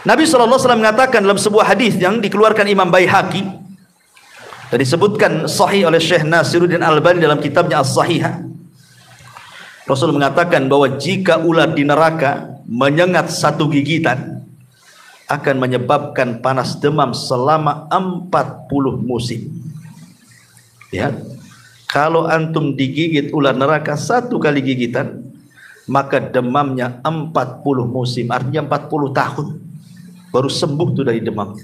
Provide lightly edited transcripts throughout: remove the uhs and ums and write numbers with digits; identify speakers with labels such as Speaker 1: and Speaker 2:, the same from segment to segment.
Speaker 1: Nabi SAW mengatakan dalam sebuah hadis yang dikeluarkan Imam Baihaqi dan disebutkan sahih oleh Syekh Nasiruddin Albani dalam kitabnya As-Sahihah. Rasul mengatakan bahwa jika ular di neraka menyengat satu gigitan akan menyebabkan panas demam selama 40 musim. Ya, kalau antum digigit ular neraka satu kali gigitan, maka demamnya 40 musim, artinya 40 tahun baru sembuh tuh dari demam.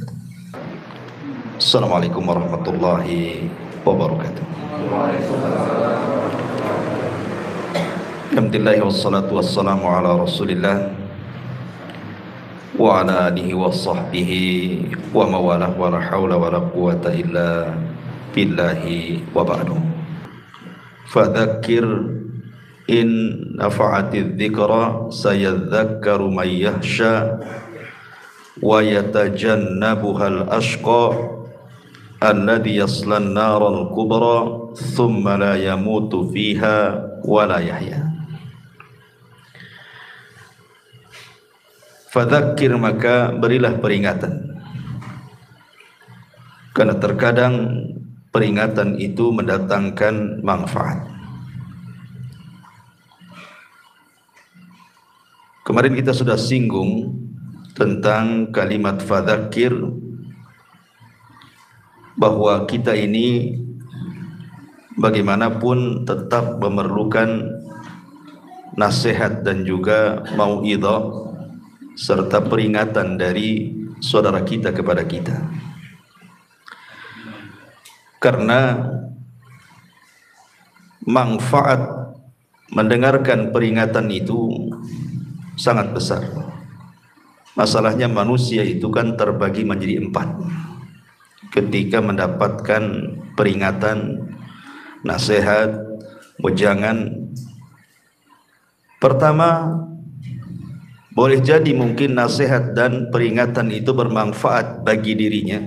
Speaker 1: Assalamualaikum warahmatullahi wabarakatuh. Alhamdulillah wassalatu wassalamu ala Rasulillah wa ala alihi wa sahbihi wa mawalah wa la hawla wa la quwata illa billahi wa ba'du. Fadzakir in nafa'ati dzikra sayadzakkaru may yakhsha wa yatajannabuhal ashqa alladhi yaslan naral kubra thumma la yamutu fiha wa la yahya. Fadzakir, maka berilah peringatan, karena terkadang peringatan itu mendatangkan manfaat. Kemarin kita sudah singgung tentang kalimat fadzakir, bahwa kita ini bagaimanapun tetap memerlukan nasihat dan juga mau'idhah serta peringatan dari saudara kita kepada kita, karena manfaat mendengarkan peringatan itu sangat besar. Masalahnya manusia itu kan terbagi menjadi 4 ketika mendapatkan peringatan, nasihat, wejangan. Pertama, boleh jadi mungkin nasihat dan peringatan itu bermanfaat bagi dirinya,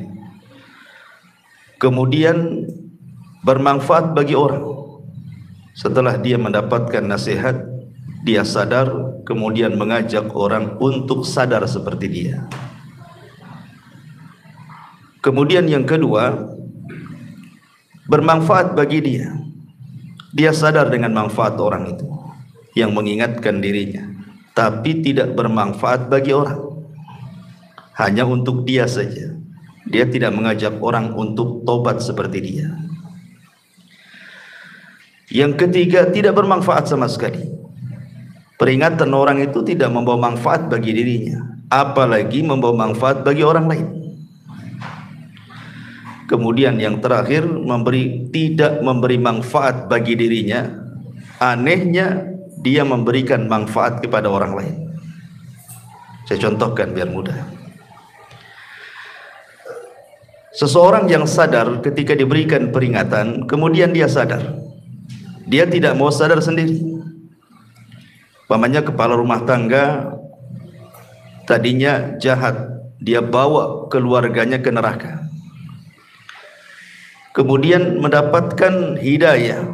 Speaker 1: kemudian bermanfaat bagi orang. Setelah dia mendapatkan nasihat, dia sadar, kemudian mengajak orang untuk sadar seperti dia. Kemudian yang kedua, bermanfaat bagi dia. Dia sadar dengan manfaat orang itu yang mengingatkan dirinya, tapi tidak bermanfaat bagi orang, hanya untuk dia saja. Dia tidak mengajak orang untuk tobat seperti dia. Yang ketiga, tidak bermanfaat sama sekali. Peringatan orang itu tidak membawa manfaat bagi dirinya, apalagi membawa manfaat bagi orang lain. Kemudian yang terakhir, tidak memberi manfaat bagi dirinya. Anehnya, dia memberikan manfaat kepada orang lain. Saya contohkan biar mudah. Seseorang yang sadar ketika diberikan peringatan, kemudian dia sadar, dia tidak mau sadar sendiri. Umpamanya kepala rumah tangga tadinya jahat, dia bawa keluarganya ke neraka, kemudian mendapatkan hidayah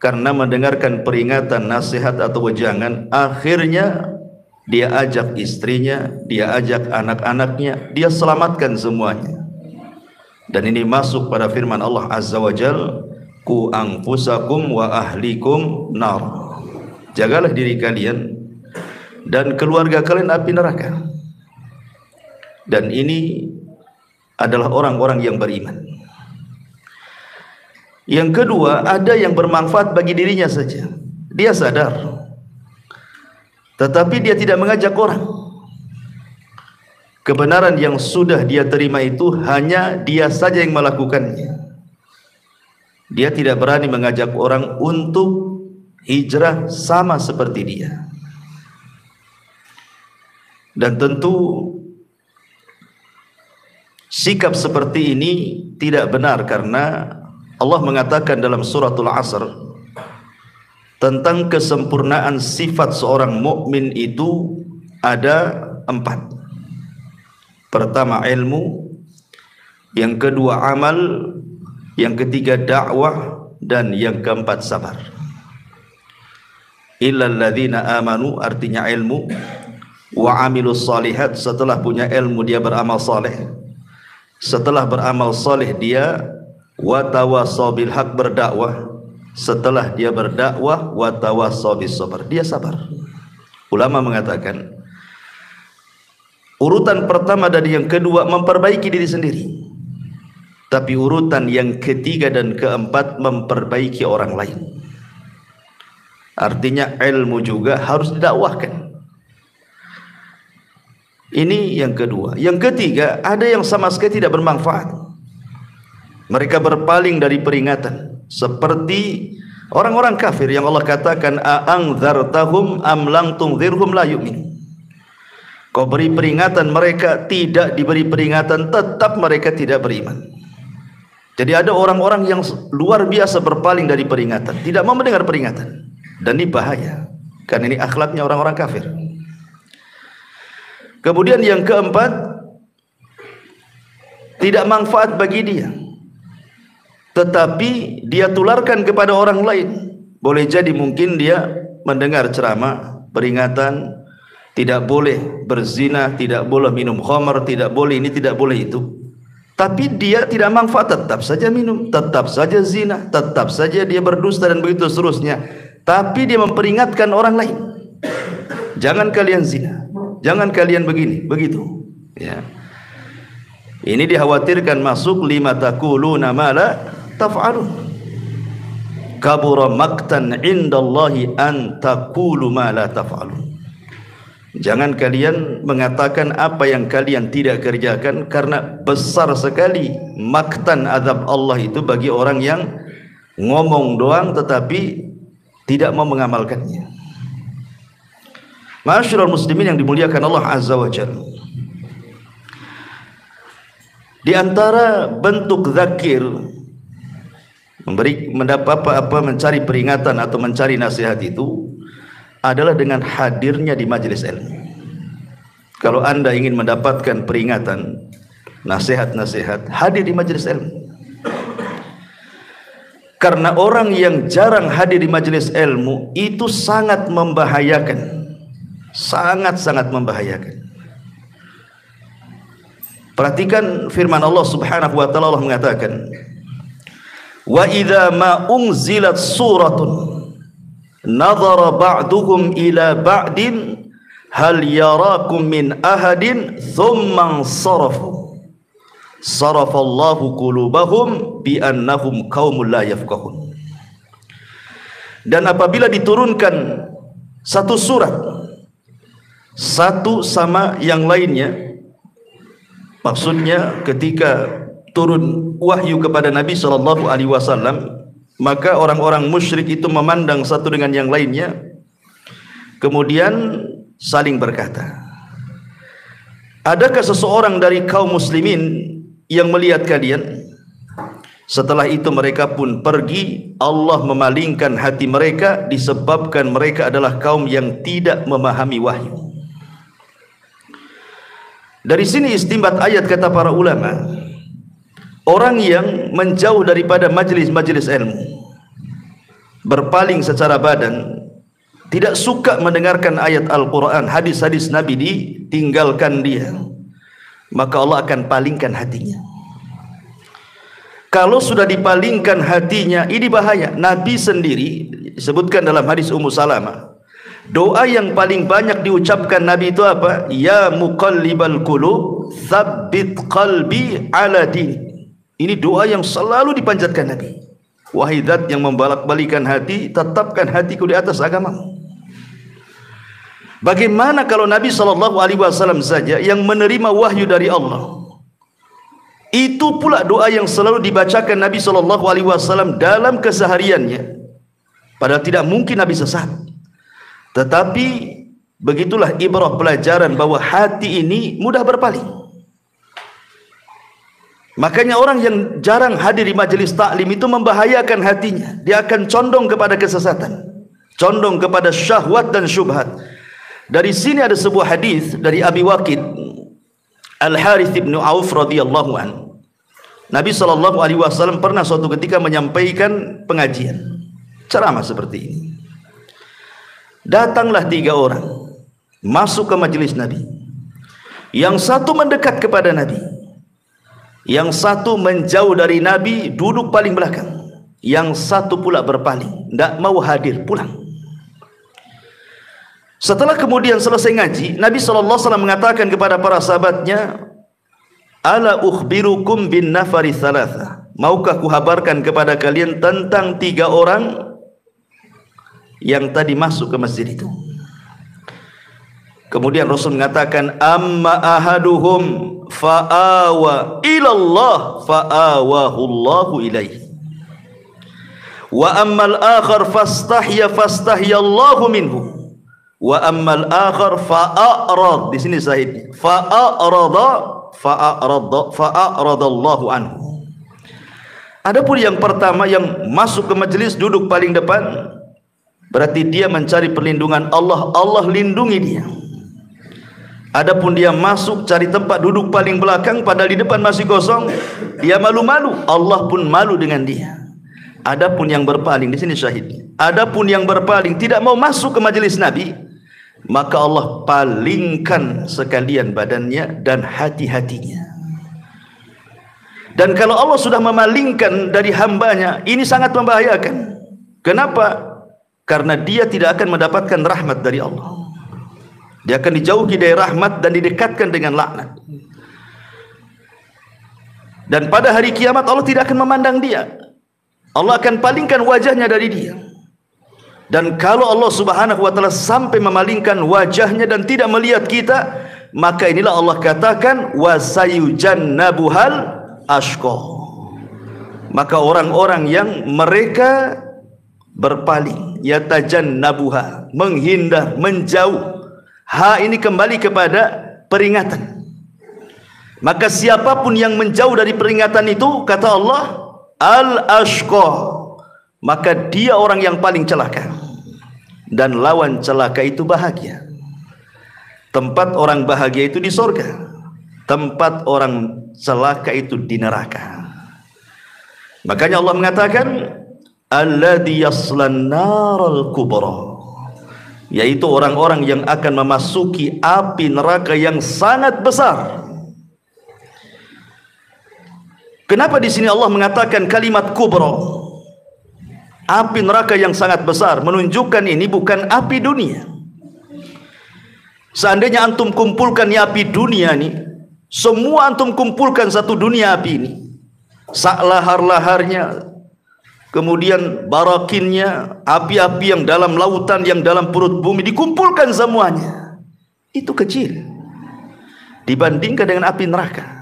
Speaker 1: karena mendengarkan peringatan, nasihat atau wejangan. Akhirnya dia ajak istrinya, dia ajak anak-anaknya, dia selamatkan semuanya. Dan ini masuk pada firman Allah Azza wa Jal, ku anfusakum wa ahlikum nar. Jagalah diri kalian dan keluarga kalian api neraka. Dan ini adalah orang-orang yang beriman. Yang kedua, ada yang bermanfaat bagi dirinya saja. Dia sadar, tetapi dia tidak mengajak orang. Kebenaran yang sudah dia terima itu hanya dia saja yang melakukannya. Dia tidak berani mengajak orang untuk hijrah sama seperti dia. Dan tentu sikap seperti ini tidak benar, karena Allah mengatakan dalam suratul Asr tentang kesempurnaan sifat seorang mukmin itu ada 4. Pertama ilmu, yang kedua amal, yang ketiga dakwah, dan yang keempat sabar. Illal ladzina amanu, artinya ilmu, wa amilus salihat, setelah punya ilmu dia beramal saleh, setelah beramal saleh dia wa tawassaw bil haq, berdakwah, setelah dia berdakwah wa tawassaw bis sabr, dia sabar. Ulama mengatakan urutan pertama dan yang kedua memperbaiki diri sendiri, tapi urutan yang ketiga dan keempat memperbaiki orang lain. Artinya ilmu juga harus didakwahkan. Ini yang kedua. Yang ketiga, ada yang sama sekali tidak bermanfaat. Mereka berpaling dari peringatan, seperti orang-orang kafir yang Allah katakan a'angzartahum am lam tunzirhum la yu'min. Kau beri peringatan, mereka tidak diberi peringatan, tetap mereka tidak beriman. Jadi ada orang-orang yang luar biasa berpaling dari peringatan, tidak mau mendengar peringatan. Dan ini bahaya, karena ini akhlaknya orang-orang kafir. Kemudian yang keempat, tidak manfaat bagi dia, tetapi dia tularkan kepada orang lain. Boleh jadi mungkin dia mendengar ceramah, peringatan, tidak boleh berzina, tidak boleh minum khamar, tidak boleh ini, tidak boleh itu. Tapi dia tidak manfaat, tetap saja minum, tetap saja zina, tetap saja dia berdusta dan begitu seterusnya. Tapi dia memperingatkan orang lain, jangan kalian zina, jangan kalian begini, begitu. Ya. Ini dikhawatirkan masuk lima taquluna ma la taf'alun. Kabura maqtan indallahi an taqulu ma la taf'alun. Jangan kalian mengatakan apa yang kalian tidak kerjakan, karena besar sekali maktan azab Allah itu bagi orang yang ngomong doang tetapi tidak mau mengamalkannya. Ma'asyiral muslimin yang dimuliakan Allah Azza wa Jalla, di antara bentuk zakir, mencari peringatan atau mencari nasihat itu adalah dengan hadirnya di majelis ilmu. Kalau anda ingin mendapatkan peringatan, nasihat-nasihat, hadir di majelis ilmu. Karena orang yang jarang hadir di majelis ilmu itu sangat membahayakan, sangat-sangat membahayakan. Perhatikan firman Allah Subhanahu wa taala, Allah mengatakan, "Wa idza ma unzilat suratun nadhara ba'duhum ila ba'din hal yarakum min ahadin thumma sarafu sarafallahu qulubahum bi annahum qaumul la yafqahun." Dan apabila diturunkan satu surat, satu sama yang lainnya, maksudnya ketika turun wahyu kepada Nabi SAW, maka orang-orang musyrik itu memandang satu dengan yang lainnya, kemudian saling berkata, adakah seseorang dari kaum muslimin yang melihat kalian? Setelah itu mereka pun pergi. Allah memalingkan hati mereka disebabkan mereka adalah kaum yang tidak memahami wahyu. Dari sini istinbat ayat, kata para ulama, orang yang menjauh daripada majlis-majlis ilmu, berpaling secara badan, tidak suka mendengarkan ayat Al-Quran, hadis-hadis Nabi, ditinggalkan dia, maka Allah akan palingkan hatinya. Kalau sudah dipalingkan hatinya, ini bahaya. Nabi sendiri disebutkan dalam hadis Ummu Salamah, doa yang paling banyak diucapkan Nabi itu apa? Ya muqallibal qulub tsabbit qalbi ala din. Ini doa yang selalu dipanjatkan Nabi. Wahai Zat yang membolak-balikan hati, tetapkan hatiku di atas agamamu. Bagaimana kalau Nabi SAW saja yang menerima wahyu dari Allah? Itu pula doa yang selalu dibacakan Nabi SAW dalam kesehariannya. Padahal tidak mungkin Nabi sesat. Tetapi begitulah ibrah, pelajaran bahwa hati ini mudah berpaling. Makanya orang yang jarang hadir di majelis taklim itu membahayakan hatinya. Dia akan condong kepada kesesatan, condong kepada syahwat dan syubhat. Dari sini ada sebuah hadis dari Abi Waqid Al-Harith bin Auf radhiyallahu anhu. Nabi SAW pernah suatu ketika menyampaikan pengajian, ceramah seperti ini. Datanglah 3 orang masuk ke majelis Nabi. Yang satu mendekat kepada Nabi. Yang satu menjauh dari Nabi, duduk paling belakang. Yang satu pula berpaling, tidak mau hadir, pulang. Setelah kemudian selesai ngaji, Nabi SAW mengatakan kepada para sahabatnya, ala ukhbirukum bin nafari thalatha. Maukah kuhabarkan kepada kalian tentang 3 orang yang tadi masuk ke masjid itu? Kemudian Rasul mengatakan, amma ahaduhum fa'awa ilallah fa'awahu Allahu ilaih. Wa ammal akhar fastahya Allahu minhu. Wa ammal akhar fa'arad. Di sini sahihnya. Fa'aradallahu anhu. Adapun yang pertama yang masuk ke majelis duduk paling depan, berarti dia mencari perlindungan Allah, Allah lindungi dia. Adapun dia masuk cari tempat duduk paling belakang, padahal di depan masih kosong, dia malu-malu, Allah pun malu dengan dia. Adapun yang berpaling, di sini syahidnya. Adapun yang berpaling tidak mau masuk ke majelis Nabi, maka Allah palingkan sekalian badannya dan hati-hatinya. Dan kalau Allah sudah memalingkan dari hambanya, ini sangat membahayakan. Kenapa? Karena dia tidak akan mendapatkan rahmat dari Allah. Dia akan dijauhi dari rahmat dan didekatkan dengan laknat. Dan pada hari kiamat Allah tidak akan memandang dia. Allah akan palingkan wajahnya dari dia. Dan kalau Allah Subhanahu wa taala sampai memalingkan wajahnya dan tidak melihat kita, maka inilah Allah katakan wasayujannabuhal ashqa. Maka orang-orang yang mereka berpaling, yatajannabuha, menghindar, menjauh. Ha ini kembali kepada peringatan. Maka siapapun yang menjauh dari peringatan itu, kata Allah, al-ashqa, maka dia orang yang paling celaka. Dan lawan celaka itu bahagia. Tempat orang bahagia itu di surga, tempat orang celaka itu di neraka. Makanya Allah mengatakan alladzi yaslan naral kubra, yaitu orang-orang yang akan memasuki api neraka yang sangat besar. Kenapa di sini Allah mengatakan kalimat kubra, api neraka yang sangat besar? Menunjukkan ini bukan api dunia. Seandainya antum kumpulkan api dunia ini, semua antum kumpulkan satu dunia api ini, sak lahar-laharnya, kemudian barakinnya, api-api yang dalam lautan, yang dalam perut bumi, dikumpulkan semuanya, itu kecil dibandingkan dengan api neraka.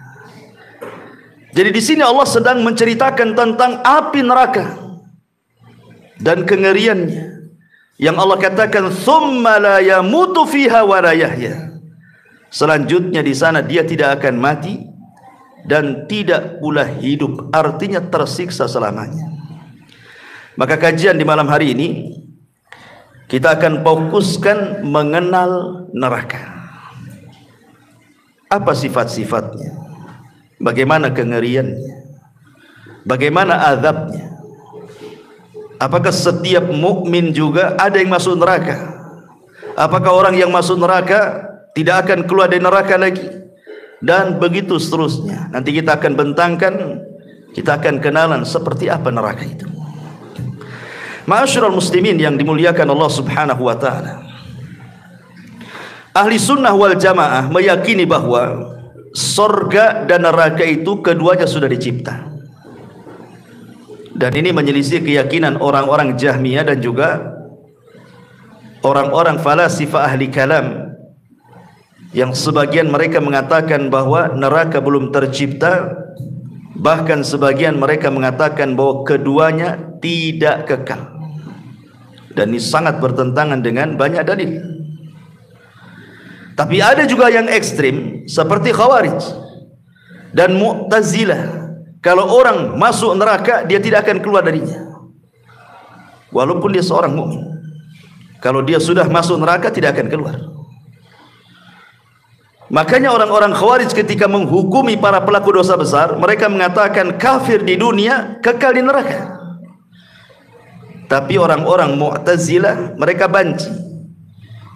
Speaker 1: Jadi di sini Allah sedang menceritakan tentang api neraka dan kengeriannya, yang Allah katakan tsumma la yamutu fiha wa la yahya. Selanjutnya di sana dia tidak akan mati dan tidak pula hidup, artinya tersiksa selamanya. Maka kajian di malam hari ini kita akan fokuskan mengenal neraka. Apa sifat-sifatnya? Bagaimana kengeriannya? Bagaimana azabnya? Apakah setiap mukmin juga ada yang masuk neraka? Apakah orang yang masuk neraka tidak akan keluar dari neraka lagi? Dan begitu seterusnya. Nanti kita akan bentangkan, kita akan kenalan seperti apa neraka itu. Ma'asyiral muslimin yang dimuliakan Allah Subhanahu wa taala. Ahli sunnah wal jamaah meyakini bahwa surga dan neraka itu keduanya sudah dicipta. Dan ini menyelisih keyakinan orang-orang Jahmiyah dan juga orang-orang falasifah ahli kalam, yang sebagian mereka mengatakan bahwa neraka belum tercipta, bahkan sebagian mereka mengatakan bahwa keduanya tidak kekal. Dan ini sangat bertentangan dengan banyak dalil. Tapi ada juga yang ekstrim seperti Khawarij dan Mu'tazilah. Kalau orang masuk neraka, dia tidak akan keluar darinya, walaupun dia seorang mukmin. Kalau dia sudah masuk neraka, tidak akan keluar. Makanya orang-orang Khawarij ketika menghukumi para pelaku dosa besar, mereka mengatakan kafir di dunia, kekal di neraka. Tapi orang-orang Mu'tazilah mereka banci.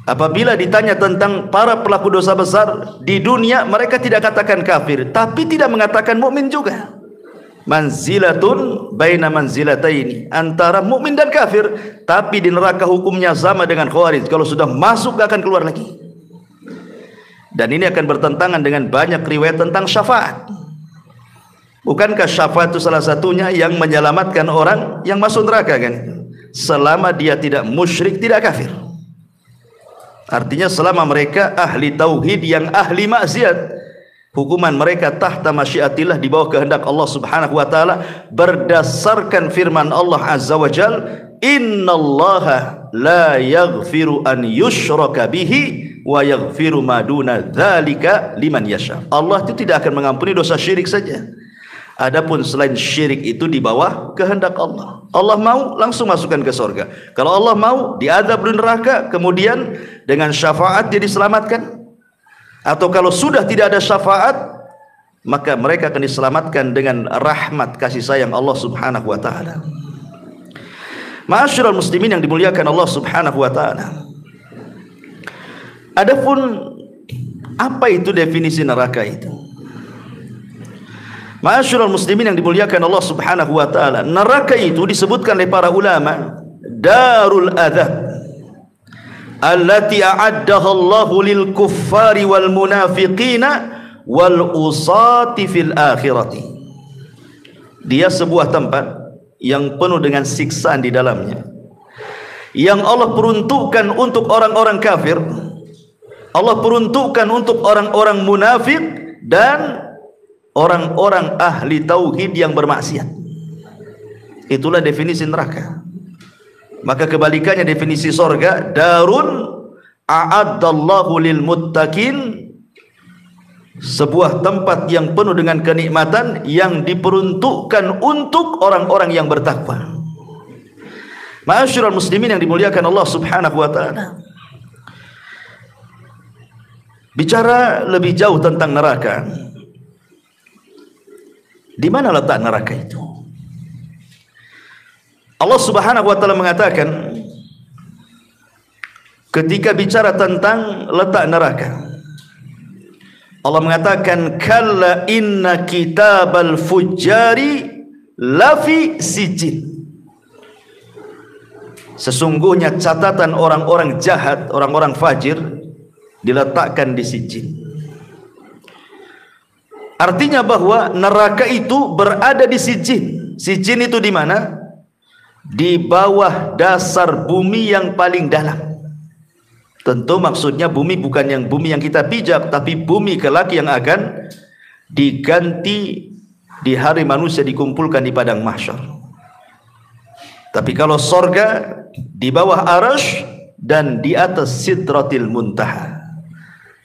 Speaker 1: Apabila ditanya tentang para pelaku dosa besar di dunia, mereka tidak katakan kafir, tapi tidak mengatakan mukmin juga. Manzilatun baina manzilataini, antara mukmin dan kafir, tapi di neraka hukumnya sama dengan Khawarij. Kalau sudah masuk gak akan keluar lagi. Dan ini akan bertentangan dengan banyak riwayat tentang syafaat. Bukankah syafaat itu salah satunya yang menyelamatkan orang yang masuk neraka kan? Selama dia tidak musyrik, tidak kafir. Artinya selama mereka ahli tauhid yang ahli maksiat, hukuman mereka tahta masyiatillah, di bawah kehendak Allah Subhanahu wa taala, berdasarkan firman Allah Azza wa Jal, innallaha la yaghfiru an yushraka bihi wa yaghfiru ma duna dzalika liman yasha. Allah itu tidak akan mengampuni dosa syirik saja. Adapun selain syirik itu di bawah kehendak Allah. Allah mau langsung masukkan ke surga. Kalau Allah mau diadab di neraka, kemudian dengan syafaat dia diselamatkan. Atau kalau sudah tidak ada syafaat, maka mereka akan diselamatkan dengan rahmat kasih sayang Allah Subhanahu wa taala. Ma'asyiral muslimin yang dimuliakan Allah Subhanahu wa taala. Adapun apa itu definisi neraka itu? Ma'asyiral muslimin yang dimuliakan Allah Subhanahu wa taala, neraka itu disebutkan oleh para ulama darul adzab allati a'addaha Allahu lil kuffari wal munafiqina wal usati fil akhirati. Dia sebuah tempat yang penuh dengan siksaan di dalamnya, yang Allah peruntukkan untuk orang-orang kafir, Allah peruntukkan untuk orang-orang munafik dan orang-orang ahli tauhid yang bermaksiat. Itulah definisi neraka. Maka kebalikannya definisi sorga, darun a'addallahu lil muttaqin, sebuah tempat yang penuh dengan kenikmatan yang diperuntukkan untuk orang-orang yang bertakwa. Ma'asyiral muslimin yang dimuliakan Allah Subhanahu wa taala. Bicara lebih jauh tentang neraka, di mana letak neraka itu? Allah Subhanahu wa taala mengatakan ketika bicara tentang letak neraka, Allah mengatakan kalla inna kitabal fujjari lafi sijin. Sesungguhnya catatan orang-orang jahat, orang-orang fajir diletakkan di sijin. Artinya bahwa neraka itu berada di sijin. Sijin itu di mana? Di bawah dasar bumi yang paling dalam. Tentu maksudnya bumi bukan yang bumi yang kita pijak, tapi bumi kelak yang akan diganti di hari manusia dikumpulkan di padang mahsyar. Tapi kalau sorga di bawah arasy dan di atas sidratil muntaha.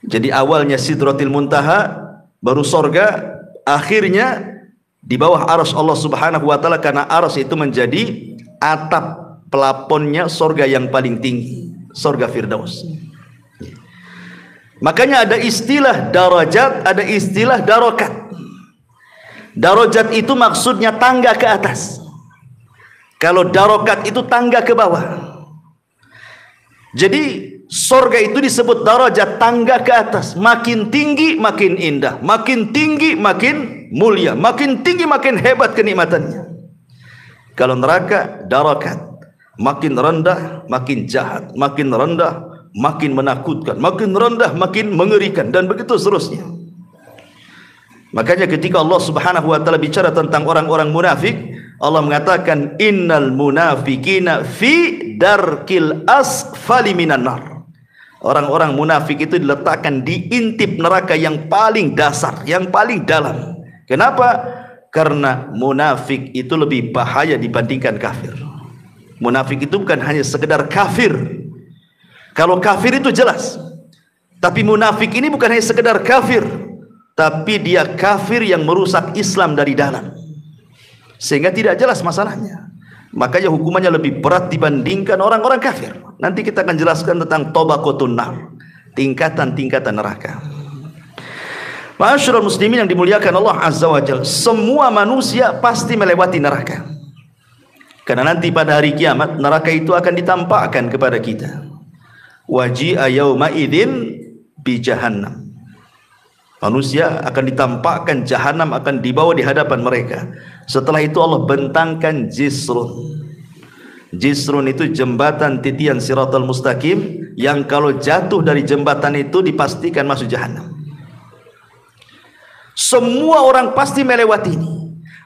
Speaker 1: Jadi awalnya sidratil muntaha, baru sorga, akhirnya di bawah arsy Allah Subhanahu wa taala, karena arsy itu menjadi atap pelaponnya sorga yang paling tinggi, sorga Firdaus. Makanya ada istilah darajat, ada istilah darokat. Darajat itu maksudnya tangga ke atas, kalau darokat itu tangga ke bawah. Jadi sorga itu disebut darajat, tangga ke atas. Makin tinggi makin indah, makin tinggi makin mulia, makin tinggi makin hebat kenikmatannya. Kalau neraka darakat, makin rendah makin jahat, makin rendah makin menakutkan, makin rendah makin mengerikan, dan begitu seterusnya. Makanya ketika Allah Subhanahu wa taala bicara tentang orang-orang munafik, Allah mengatakan innal munafiqina fi darkil asfali minan nar. Orang-orang munafik itu diletakkan di intip neraka yang paling dasar, yang paling dalam. Kenapa? Karena munafik itu lebih bahaya dibandingkan kafir. Munafik itu bukan hanya sekedar kafir. Kalau kafir itu jelas, tapi munafik ini bukan hanya sekedar kafir, tapi dia kafir yang merusak Islam dari dalam, sehingga tidak jelas masalahnya. Makanya hukumannya lebih berat dibandingkan orang-orang kafir. Nanti kita akan jelaskan tentang tabaqatun nar, tingkatan-tingkatan neraka. Ma'asyiral muslimin yang dimuliakan Allah Azza wa Jalla, semua manusia pasti melewati neraka. Karena nanti pada hari kiamat neraka itu akan ditampakkan kepada kita. waji'a yauma idzin bi jahannam. Manusia akan ditampakkan jahanam, akan dibawa di hadapan mereka. Setelah itu Allah bentangkan jisrun. Jisrun itu jembatan titian siratal mustaqim, yang kalau jatuh dari jembatan itu dipastikan masuk jahanam. Semua orang pasti melewati ini.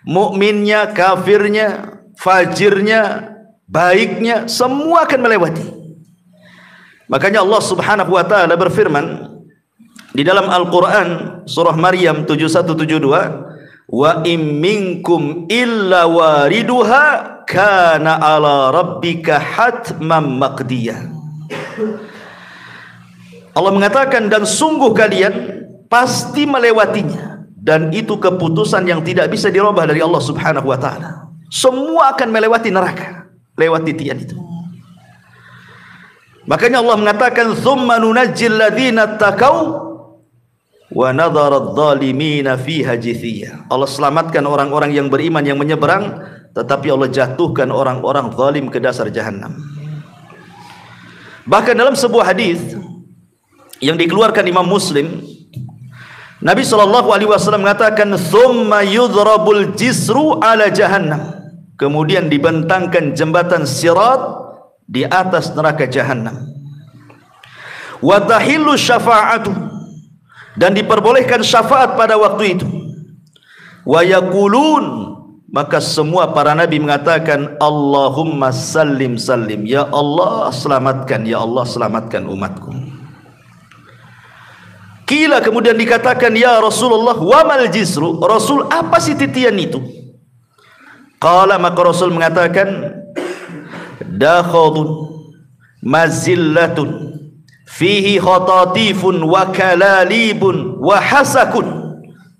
Speaker 1: Mukminnya, kafirnya, fajirnya, baiknya, semua akan melewati. Makanya Allah Subhanahu wa taala berfirman di dalam Al-Qur'an surah Maryam 7172, wa im minkum illa wariduha kana ala rabbika hatman maqdiyah. Allah mengatakan, dan sungguh kalian pasti melewatinya, dan itu keputusan yang tidak bisa dirubah dari Allah Subhanahu wa taala. Semua akan melewati neraka, lewat titian itu. Makanya Allah mengatakan, thumma nunajjil ladzina taqau wa nadhara adh-dhalimina fiha jithiya. Allah selamatkan orang-orang yang beriman yang menyeberang, tetapi Allah jatuhkan orang-orang zalim ke dasar jahanam. Bahkan dalam sebuah hadis yang dikeluarkan Imam Muslim, Nabi SAW mengatakan, thumma yudhrabul jisru ala jahannam. Kemudian dibentangkan jembatan sirat di atas neraka jahanam. Wa tahillu syafa'atu, dan diperbolehkan syafaat pada waktu itu. Wa yaqulun, maka semua para nabi mengatakan, Allahumma sallim sallim, ya Allah selamatkan, ya Allah selamatkan umatku. Kila, kemudian dikatakan, ya Rasulullah, wa mal jisru, Rasul, apa sih titian itu? Qala, maka Rasul mengatakan, dakhadun mazillatun fihi khatatifun wa kalalibun wa hasakun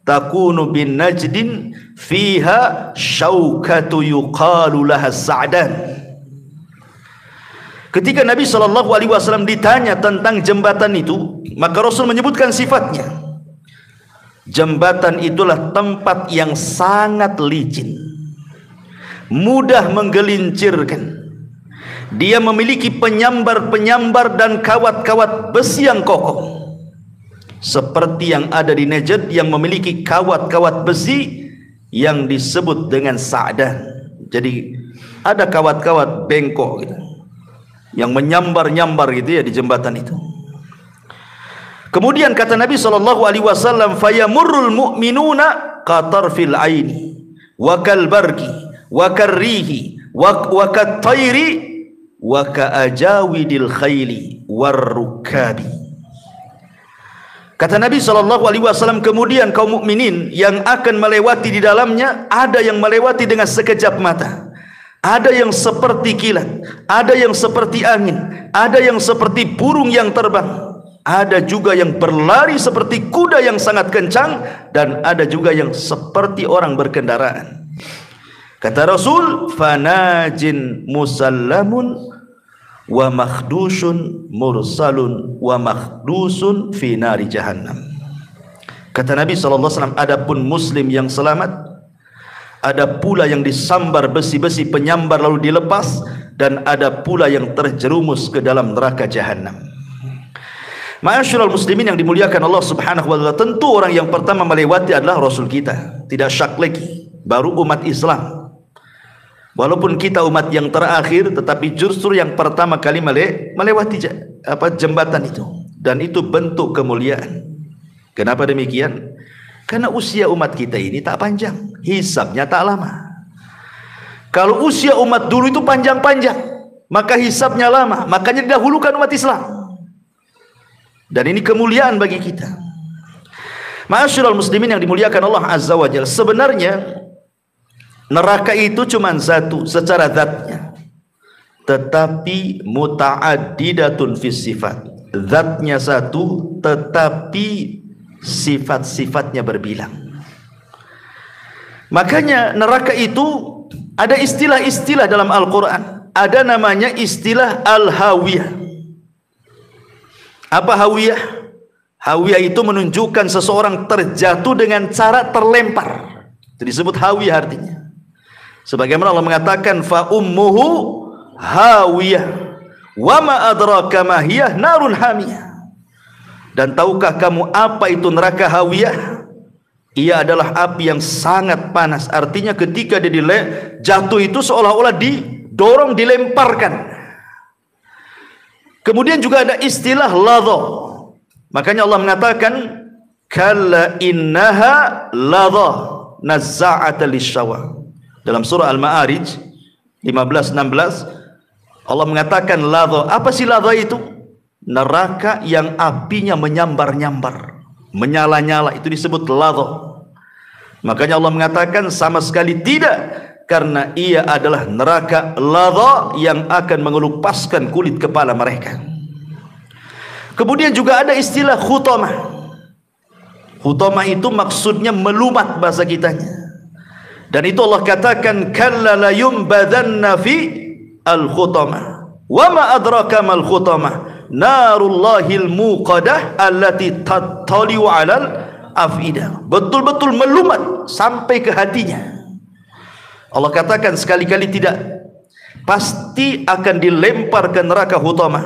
Speaker 1: takunu bin najdin fiha syaukatu yuqalu laha sa'dan. Ketika Nabi SAW ditanya tentang jembatan itu, maka Rasul menyebutkan sifatnya. Jembatan itulah tempat yang sangat licin, mudah menggelincirkan. Dia memiliki penyambar-penyambar dan kawat-kawat besi yang kokoh, seperti yang ada di Najd yang memiliki kawat-kawat besi yang disebut dengan sa'dan. Jadi ada kawat-kawat bengkok gitu, yang menyambar-nyambar gitu ya di jembatan itu. Kemudian kata Nabi SAW, fayamurrul mu'minuna qatarfil aini wa kalbarki wa karrihi wa kattairi wa ka'ajawidil khayli warrukabi. Kata Nabi SAW, kemudian kaum mukminin yang akan melewati di dalamnya, ada yang melewati dengan sekejap mata, ada yang seperti kilat, ada yang seperti angin, ada yang seperti burung yang terbang, ada juga yang berlari seperti kuda yang sangat kencang, dan ada juga yang seperti orang berkendaraan. Kata Rasul, fanajin musallamun wa makhdusun mursalun wa makhdusun fi nari jahannam. Kata Nabi SAW, adapun muslim yang selamat, ada pula yang disambar besi-besi penyambar lalu dilepas, dan ada pula yang terjerumus ke dalam neraka jahanam. Ma'asyiral muslimin yang dimuliakan Allah Subhanahu wa taala, tentu orang yang pertama melewati adalah Rasul kita, tidak syak lagi, baru umat Islam. Walaupun kita umat yang terakhir, tetapi justru yang pertama kali melewati jembatan itu, dan itu bentuk kemuliaan. Kenapa demikian? Karena usia umat kita ini tak panjang, hisabnya tak lama. Kalau usia umat dulu itu panjang-panjang, maka hisabnya lama, makanya didahulukan umat Islam. Dan ini kemuliaan bagi kita. Ma'asyiral muslimin yang dimuliakan Allah Azza wa Jalla, sebenarnya neraka itu cuma satu secara zatnya, tetapi muta'addidatun fis sifat. Zatnya satu, tetapi sifat-sifatnya berbilang. Makanya neraka itu ada istilah-istilah dalam Al-Quran. Ada namanya istilah Al-Hawiyah. Apa Hawiyah? Hawiyah itu menunjukkan seseorang terjatuh dengan cara terlempar. Itu disebut Hawiyah artinya. Sebagaimana Allah mengatakan, fa ummuhu hawiyah Wa ma adraka ma hiya narun hamiyah. Dan tahukah kamu apa itu neraka hawiyah? Ia adalah api yang sangat panas. Artinya ketika dia jatuh itu seolah-olah didorong, dilemparkan. Kemudian juga ada istilah ladha. Makanya Allah mengatakan kalla innaha ladha nazza'ata lisyawa. Dalam surah Al-Ma'arij 15-16 Allah mengatakan ladha. Apa sih ladha itu? Neraka yang apinya menyambar-nyambar, menyala-nyala, itu disebut ladha. Makanya Allah mengatakan sama sekali tidak, karena ia adalah neraka ladha yang akan mengelupaskan kulit kepala mereka. Kemudian juga ada istilah khutamah. Khutamah itu maksudnya melumat bahasa kitanya. Dan itu Allah katakan kalla la yumbadanna fi al-khutamah. Wa ma adraka mal khutamah narullahil muqadah allati tattali'u 'alal afidah. Betul-betul melumat sampai ke hatinya. Allah katakan sekali-kali tidak, pasti akan dilempar ke neraka khutamah.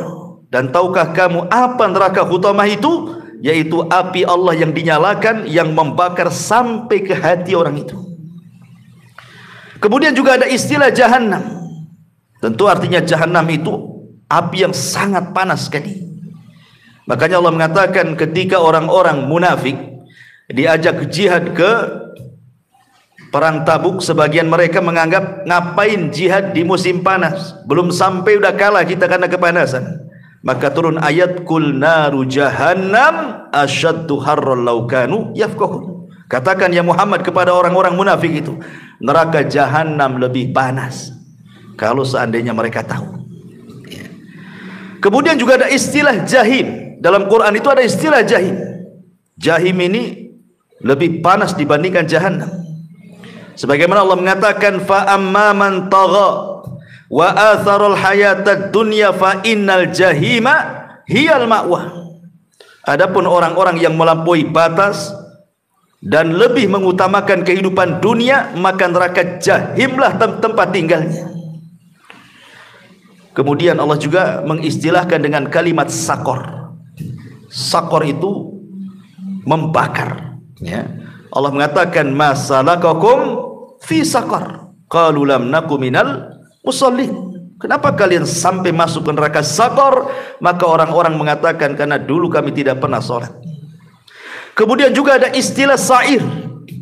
Speaker 1: Dan tahukah kamu apa neraka khutamah itu? Yaitu api Allah yang dinyalakan, yang membakar sampai ke hati orang itu. Kemudian juga ada istilah jahannam. Tentu artinya jahannam itu api yang sangat panas sekali. Makanya Allah mengatakan ketika orang-orang munafik diajak jihad ke perang Tabuk, sebagian mereka menganggap ngapain jihad di musim panas, belum sampai udah kalah kita karena kepanasan. Maka turun ayat kul naru jahannam asyaddu harran law kanu yafqahun. Katakan ya Muhammad kepada orang-orang munafik itu, neraka jahanam lebih panas kalau seandainya mereka tahu. Kemudian juga ada istilah jahim. Dalam Quran itu ada istilah jahim. Jahim ini lebih panas dibandingkan jahannam. Sebagaimana Allah mengatakan fa amma man tagha wa atharul hayatad dunya fa innal jahima hiyal ma'wa. Adapun orang-orang yang melampaui batas dan lebih mengutamakan kehidupan dunia, maka neraka jahimlah tempat tinggalnya. Kemudian Allah juga mengistilahkan dengan kalimat sakor. Sakor itu membakar, ya. Allah mengatakan masalakakum fi sakar qalu lam naku minal musallin. Kenapa kalian sampai masuk ke neraka sakor? Maka orang-orang mengatakan karena dulu kami tidak pernah sholat. Kemudian juga ada istilah sa'ir,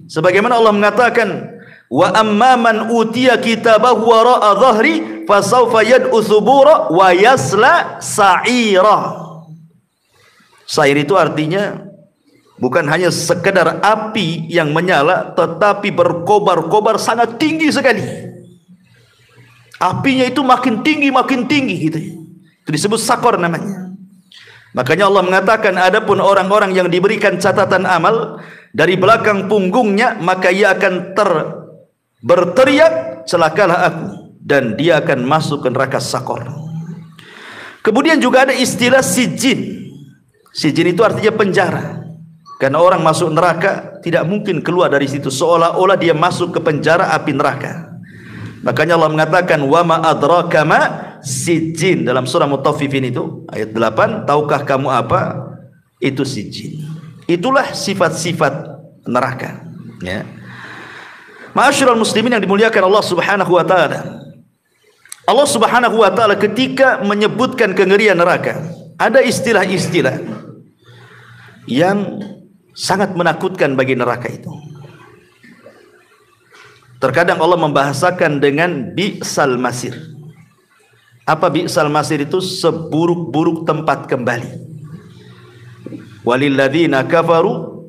Speaker 1: sebagaimana Allah mengatakan wa amman utiya kitabahu wara'a dhahri fasawfa yad'u thubura wa yasla sa'ira. Sa'ir itu artinya bukan hanya sekedar api yang menyala, tetapi berkobar-kobar sangat tinggi sekali. Apinya itu makin tinggi gitu. Itu disebut sakor namanya. Makanya Allah mengatakan adapun orang-orang yang diberikan catatan amal dari belakang punggungnya, maka ia akan berteriak celakalah aku, dan dia akan masuk ke neraka sakor. Kemudian juga ada istilah sijin. Sijin itu artinya penjara. Karena orang masuk neraka tidak mungkin keluar dari situ, seolah-olah dia masuk ke penjara api neraka. Makanya Allah mengatakan wa ma adraka ma sijin dalam surah Mutaffifin itu ayat 8, tahukah kamu apa itu sijin? Itulah sifat-sifat neraka, ya. Ma'asyiral muslimin yang dimuliakan Allah Subhanahu wa taala. Allah Subhanahu wa taala ketika menyebutkan kengerian neraka, ada istilah-istilah yang sangat menakutkan bagi neraka itu. Terkadang Allah membahasakan dengan bi'sal masir. Apa bi'sal masir itu? Seburuk-buruk tempat kembali. Walilladzina kafaru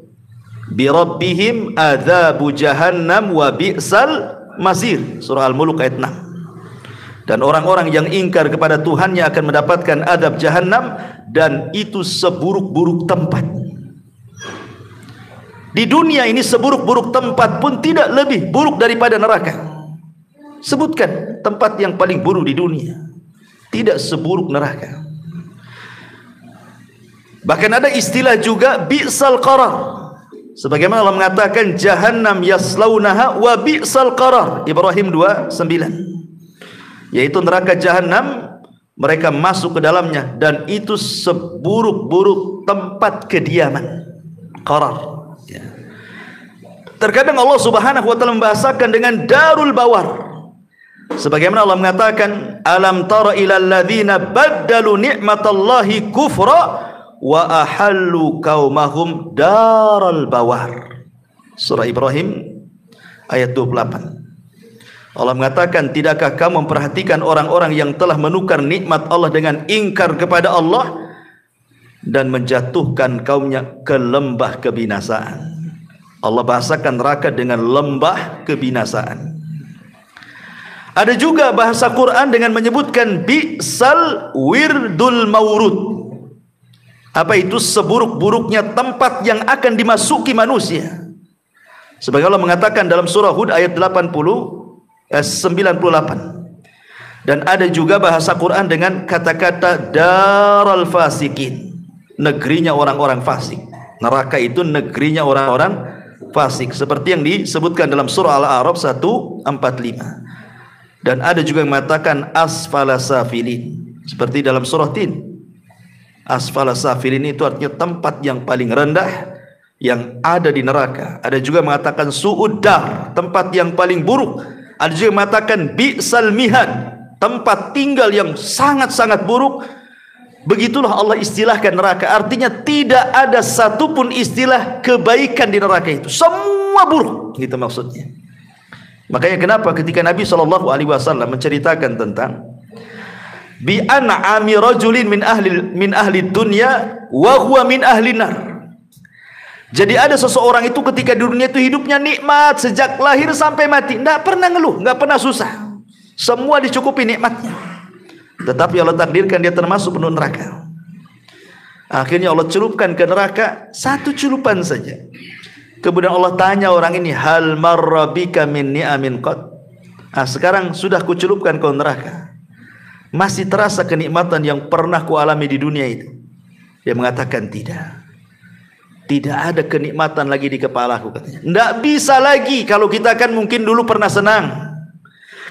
Speaker 1: birabbihim adzabu jahannam wa bi'sal masir. Surah Al-Mulk ayat 6. Dan orang-orang yang ingkar kepada Tuhannya akan mendapatkan adab jahannam, dan itu seburuk-buruk tempat. Di dunia ini seburuk-buruk tempat pun tidak lebih buruk daripada neraka. Sebutkan tempat yang paling buruk di dunia, tidak seburuk neraka. Bahkan ada istilah juga bi'sal qarar. Sebagaimana Allah mengatakan jahannam yaslaunaha wa bi'sal qarar, Ibrahim 29. Yaitu neraka jahannam mereka masuk ke dalamnya, dan itu seburuk-buruk tempat kediaman, qarar. Ya. Terkadang Allah Subhanahu wa taala membahasakan dengan darul bawar. Sebagaimana Allah mengatakan, alam tara ilal ladzina baddalu ni'matallahi kufra wa ahallu qaumahum daral bawar. Surah Ibrahim ayat 28. Allah mengatakan, tidakkah kamu memperhatikan orang-orang yang telah menukar nikmat Allah dengan ingkar kepada Allah dan menjatuhkan kaumnya ke lembah kebinasaan. Allah bahasakan neraka dengan lembah kebinasaan. Ada juga bahasa Quran dengan menyebutkan bi'sal wirdul maurud. Apa itu? Seburuk-buruknya tempat yang akan dimasuki manusia. Sebagai Allah mengatakan dalam surah Hud ayat 98. Dan ada juga bahasa Quran dengan kata-kata daral fasikin, negerinya orang-orang fasik. Neraka itu negerinya orang-orang fasik, seperti yang disebutkan dalam surah Al-A'raf 145. Dan ada juga yang mengatakan asfala safilin, seperti dalam surah Tin. Asfala safilin itu artinya tempat yang paling rendah yang ada di neraka. Ada juga mengatakan su'uddar, tempat yang paling buruk. Ada juga mengatakan bi'sal mihad, tempat tinggal yang sangat-sangat buruk. Begitulah Allah istilahkan neraka. Artinya tidak ada satupun istilah kebaikan di neraka itu, semua buruk, gitu maksudnya. Makanya kenapa ketika Nabi SAW menceritakan tentang bi an'ami rajulin min ahli dunya wa huwa min ahli nar. Jadi ada seseorang itu ketika di dunia itu hidupnya nikmat sejak lahir sampai mati, tidak pernah ngeluh, nggak pernah susah, semua dicukupi nikmatnya. Tetapi Allah takdirkan dia termasuk penduduk neraka. Akhirnya Allah celupkan ke neraka satu celupan saja. Kemudian Allah tanya orang ini, hal marrabika min ni'amin qad. Sekarang sudah kucelupkan kau neraka, masih terasa kenikmatan yang pernah kualami di dunia itu? Dia mengatakan tidak. Tidak ada kenikmatan lagi di kepalaku, katanya. Tidak bisa lagi. Kalau kita kan mungkin dulu pernah senang,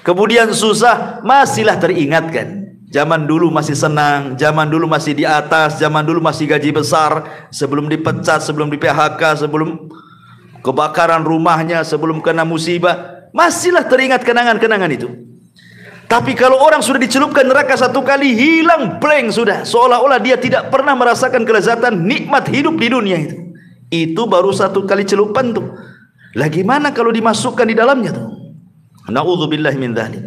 Speaker 1: kemudian susah, masihlah teringatkan. Zaman dulu masih senang, zaman dulu masih di atas, zaman dulu masih gaji besar, sebelum dipecat, sebelum di PHK, sebelum kebakaran rumahnya, sebelum kena musibah, masihlah teringat kenangan-kenangan itu. Tapi kalau orang sudah dicelupkan neraka satu kali, hilang blank sudah, seolah-olah dia tidak pernah merasakan kelezatan nikmat hidup di dunia itu. Itu baru satu kali celupan tuh. Lagi mana kalau dimasukkan di dalamnya tuh? Na'udzubillahi min dzalik.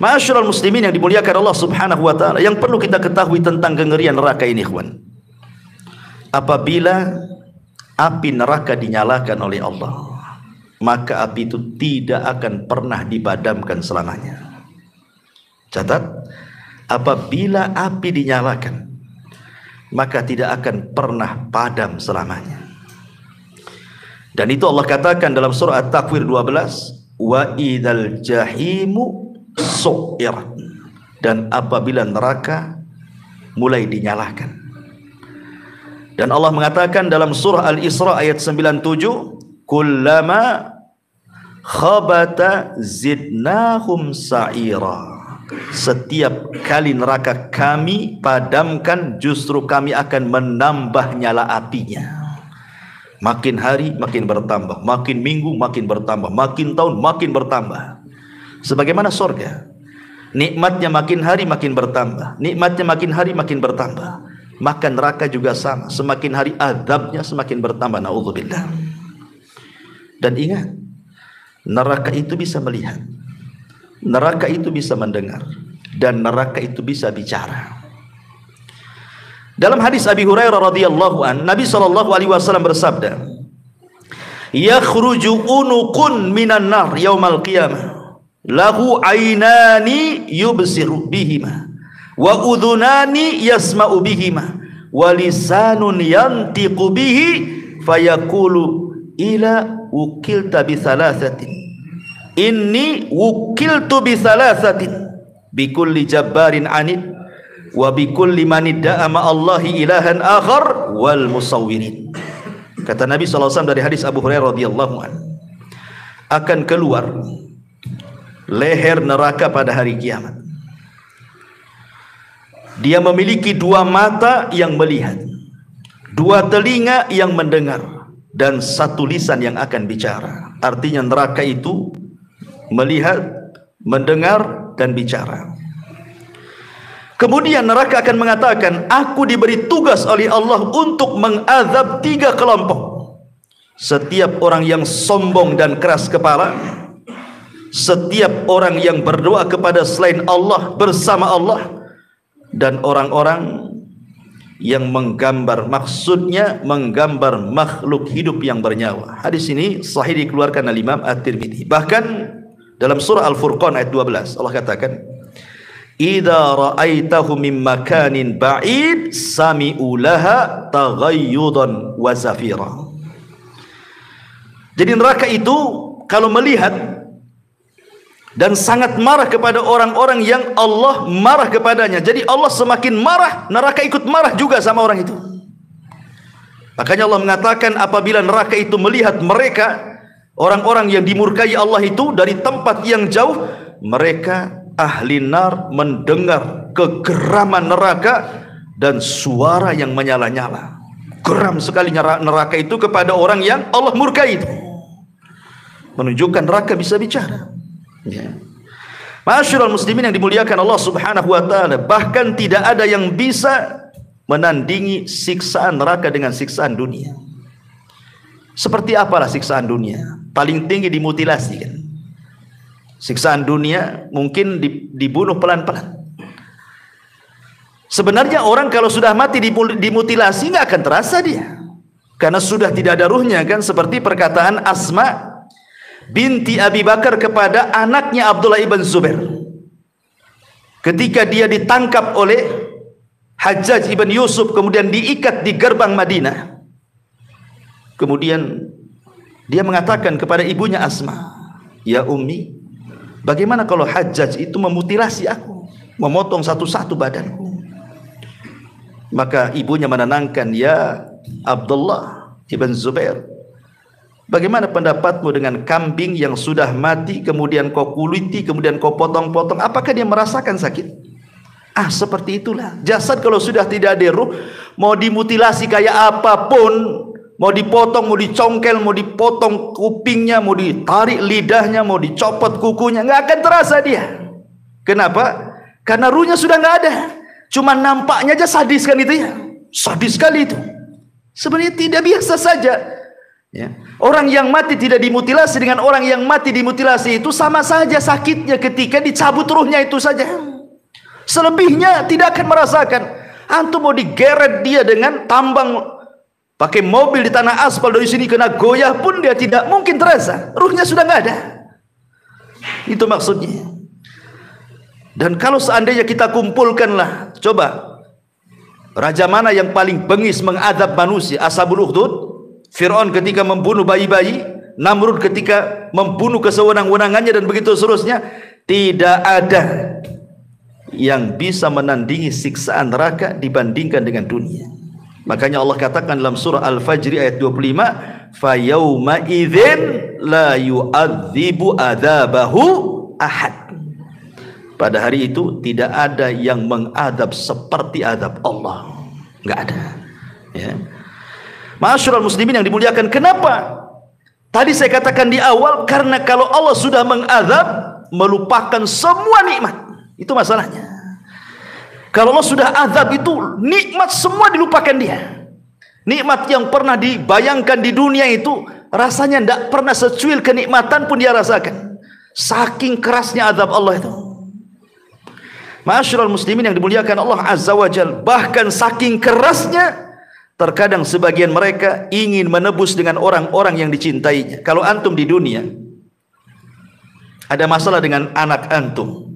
Speaker 1: Ma'asyiral muslimin yang dimuliakan Allah Subhanahu wa taala, yang perlu kita ketahui tentang kengerian neraka ini, ikhwan. Apabila api neraka dinyalakan oleh Allah, maka api itu tidak akan pernah dipadamkan selamanya. Catat, apabila api dinyalakan, maka tidak akan pernah padam selamanya. Dan itu Allah katakan dalam surah At-Takwir 12, wa idzal jahimu su'irat, dan apabila neraka mulai dinyalakan. Dan Allah mengatakan dalam surah Al-Isra ayat 97, kullama khabata zidnahum sa'ira. Setiap kali neraka kami padamkan, justru kami akan menambah nyala apinya. Makin hari makin bertambah, makin minggu makin bertambah, makin tahun makin bertambah. Sebagaimana surga, nikmatnya makin hari makin bertambah, nikmatnya makin hari makin bertambah. Maka neraka juga sama, semakin hari azabnya semakin bertambah. Na'udzubillah. Dan ingat, neraka itu bisa melihat, neraka itu bisa mendengar, dan neraka itu bisa bicara. Dalam hadis Abi Hurairah radhiyallahu an, Nabi SAW bersabda, yakhruju unuqun minan nar yaumal qiyamah, lahu aynani yubsiru bihima, wa udhunani yasma'u bihima, wa lisanun yantiqu bihi, fayaqulu ila wukilta bi thalathatin, inni wukiltu bi thalathatin, bi kulli jabbarin anid, wa bi kulli man idda'a ma'allahi ilahan akhar, wal musawwirin. Kata Nabi SAW dari hadis Abu Hurairah radhiyallahu anhu, akan keluar leher neraka pada hari kiamat. Dia memiliki dua mata yang melihat, dua telinga yang mendengar, dan satu lisan yang akan bicara. Artinya neraka itu melihat, mendengar, dan bicara. Kemudian neraka akan mengatakan, aku diberi tugas oleh Allah untuk mengazab 3 kelompok. Setiap orang yang sombong dan keras kepala, setiap orang yang berdoa kepada selain Allah bersama Allah, dan orang-orang yang menggambar, maksudnya menggambar makhluk hidup yang bernyawa. Hadis ini sahih dikeluarkan oleh Imam At-Tirmidzi. Bahkan dalam surah Al-Furqan ayat 12 Allah katakan, idza ra'aitahu min makanin ba'id sami'u laha taghayyudan wa zafira. Jadi neraka itu kalau melihat dan sangat marah kepada orang-orang yang Allah marah kepadanya. Jadi Allah semakin marah, neraka ikut marah juga sama orang itu. Makanya Allah mengatakan apabila neraka itu melihat mereka, orang-orang yang dimurkai Allah itu dari tempat yang jauh, mereka ahli nar mendengar kegeraman neraka dan suara yang menyala-nyala. Geram sekali neraka itu kepada orang yang Allah murkai itu. Menunjukkan neraka bisa bicara. Ya. Ma'asyiral muslimin yang dimuliakan Allah Subhanahu wa taala, bahkan tidak ada yang bisa menandingi siksaan neraka dengan siksaan dunia. Seperti apalah siksaan dunia? Paling tinggi dimutilasi kan. Siksaan dunia mungkin dibunuh pelan-pelan. Sebenarnya orang kalau sudah mati dimutilasi nggak akan terasa dia, karena sudah tidak ada ruhnya kan, seperti perkataan Asma binti Abi Bakar kepada anaknya Abdullah ibn Zubair ketika dia ditangkap oleh Hajjaj ibn Yusuf, kemudian diikat di gerbang Madinah. Kemudian dia mengatakan kepada ibunya Asma, ya Ummi, bagaimana kalau Hajjaj itu memutilasi aku, memotong satu-satu badanku? Maka ibunya menenangkan, ya Abdullah ibn Zubair, bagaimana pendapatmu dengan kambing yang sudah mati, kemudian kau kuliti, kemudian kau potong-potong, apakah dia merasakan sakit? Ah, seperti itulah jasad kalau sudah tidak ada ruh, mau dimutilasi kayak apapun, mau dipotong, mau dicongkel, mau dipotong kupingnya, mau ditarik lidahnya, mau dicopot kukunya, nggak akan terasa dia. Kenapa? Karena ruhnya sudah nggak ada. Cuma nampaknya aja sadis kan itu ya, sadis sekali itu. Sebenarnya tidak, biasa saja. Ya. Orang yang mati tidak dimutilasi dengan orang yang mati dimutilasi itu sama saja sakitnya ketika dicabut ruhnya itu saja. Selebihnya tidak akan merasakan. Antum mau digeret dia dengan tambang, pakai mobil di tanah aspal, dari sini kena goyah pun dia tidak mungkin terasa. Ruhnya sudah nggak ada. Itu maksudnya. Dan kalau seandainya kita kumpulkanlah, coba raja mana yang paling bengis mengadab manusia? Ashabul Ukhdud, Fir'aun ketika membunuh bayi-bayi, Namrud ketika membunuh kesewenang-wenangannya, dan begitu seterusnya. Tidak ada yang bisa menandingi siksaan neraka dibandingkan dengan dunia. Makanya Allah katakan dalam surah Al-Fajr ayat 25, fa yauma idzin la yu'adzibu adzabahu ahad. Pada hari itu tidak ada yang mengadab seperti adab Allah, nggak ada. Ya. Ma'asyiral muslimin yang dimuliakan, kenapa? Tadi saya katakan di awal, karena kalau Allah sudah mengadab, melupakan semua nikmat. Itu masalahnya. Kalau Allah sudah azab itu, nikmat semua dilupakan dia. Nikmat yang pernah dibayangkan di dunia itu, rasanya tidak pernah secuil kenikmatan pun dia rasakan. Saking kerasnya azab Allah itu. Ma'asyiral muslimin yang dimuliakan Allah Azza wa Jalla, bahkan saking kerasnya, terkadang sebagian mereka ingin menebus dengan orang-orang yang dicintainya. Kalau antum di dunia ada masalah dengan anak antum,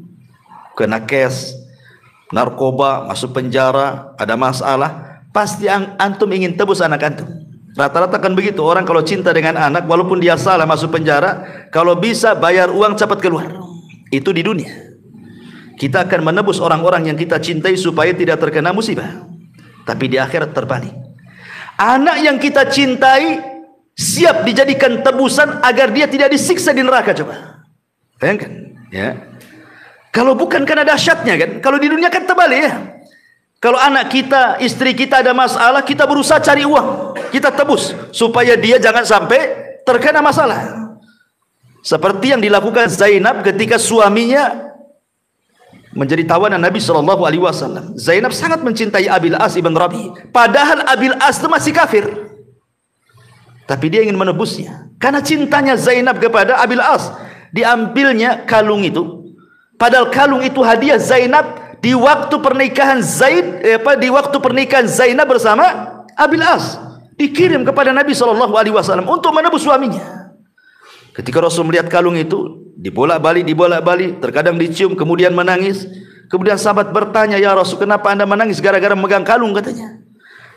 Speaker 1: kena kes, narkoba, masuk penjara, ada masalah, pasti antum ingin tebus anak antum. Rata-rata kan begitu, orang kalau cinta dengan anak, walaupun dia salah masuk penjara, kalau bisa bayar uang cepat keluar. Itu di dunia. Kita akan menebus orang-orang yang kita cintai supaya tidak terkena musibah. Tapi di akhirat terbalik. Anak yang kita cintai siap dijadikan tebusan agar dia tidak disiksa di neraka. Coba bayangkan ya. Kalau bukan karena dahsyatnya kan, kalau di dunia kan terbalik ya. Kalau anak kita, istri kita ada masalah, kita berusaha cari uang, kita tebus supaya dia jangan sampai terkena masalah. Seperti yang dilakukan Zainab ketika suaminya menjadi tawanan Nabi SAW. Zainab sangat mencintai Abil As ibn Rabi, padahal Abil As itu masih kafir, tapi dia ingin menebusnya. Karena cintanya Zainab kepada Abil As, diambilnya kalung itu. Padahal kalung itu hadiah Zainab di waktu pernikahan Zainab bersama Abil As, dikirim kepada Nabi SAW untuk menebus suaminya. Ketika Rasul melihat kalung itu, dibolak-balik, terkadang dicium, kemudian menangis. Kemudian sahabat bertanya, ya Rasul, kenapa anda menangis gara-gara memegang kalung, katanya.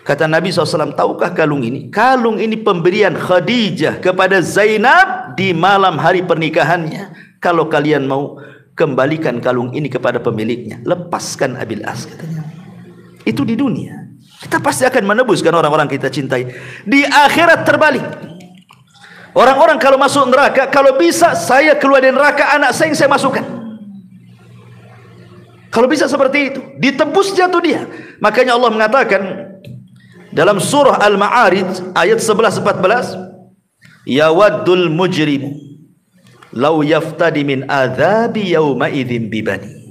Speaker 1: Kata Nabi SAW, tahukah kalung ini? Kalung ini pemberian Khadijah kepada Zainab di malam hari pernikahannya. Kalau kalian mau, kembalikan kalung ini kepada pemiliknya, lepaskan Abil As, katanya. Itu di dunia. Kita pasti akan menebuskan orang-orang kita cintai. Di akhirat terbalik. Orang-orang kalau masuk neraka, kalau bisa saya keluar dari neraka, anak saya yang saya masukkan. Kalau bisa seperti itu, ditebus jatuh dia. Makanya Allah mengatakan dalam surah Al-Ma'arij ayat 11-14, yawaddul mujrimu law yaftadi min adzabi yawma idzin bibani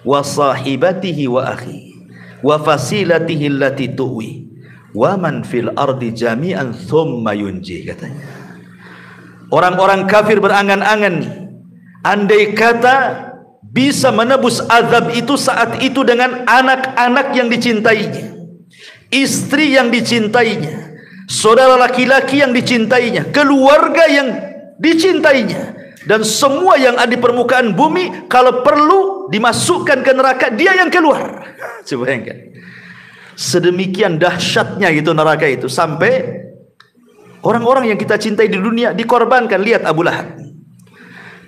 Speaker 1: wa sahibatihi wa akhi wa fasilatihi allati tuwi wa man fil ardi jami'an thumma yunji, katanya. Orang-orang kafir berangan-angan, andai kata bisa menebus azab itu saat itu dengan anak-anak yang dicintainya, istri yang dicintainya, saudara laki-laki yang dicintainya, keluarga yang dicintainya, dan semua yang ada di permukaan bumi, kalau perlu dimasukkan ke neraka, dia yang keluar. Coba bayangkan, sedemikian dahsyatnya gitu neraka itu, sampai orang-orang yang kita cintai di dunia dikorbankan. Lihat Abu Lahab,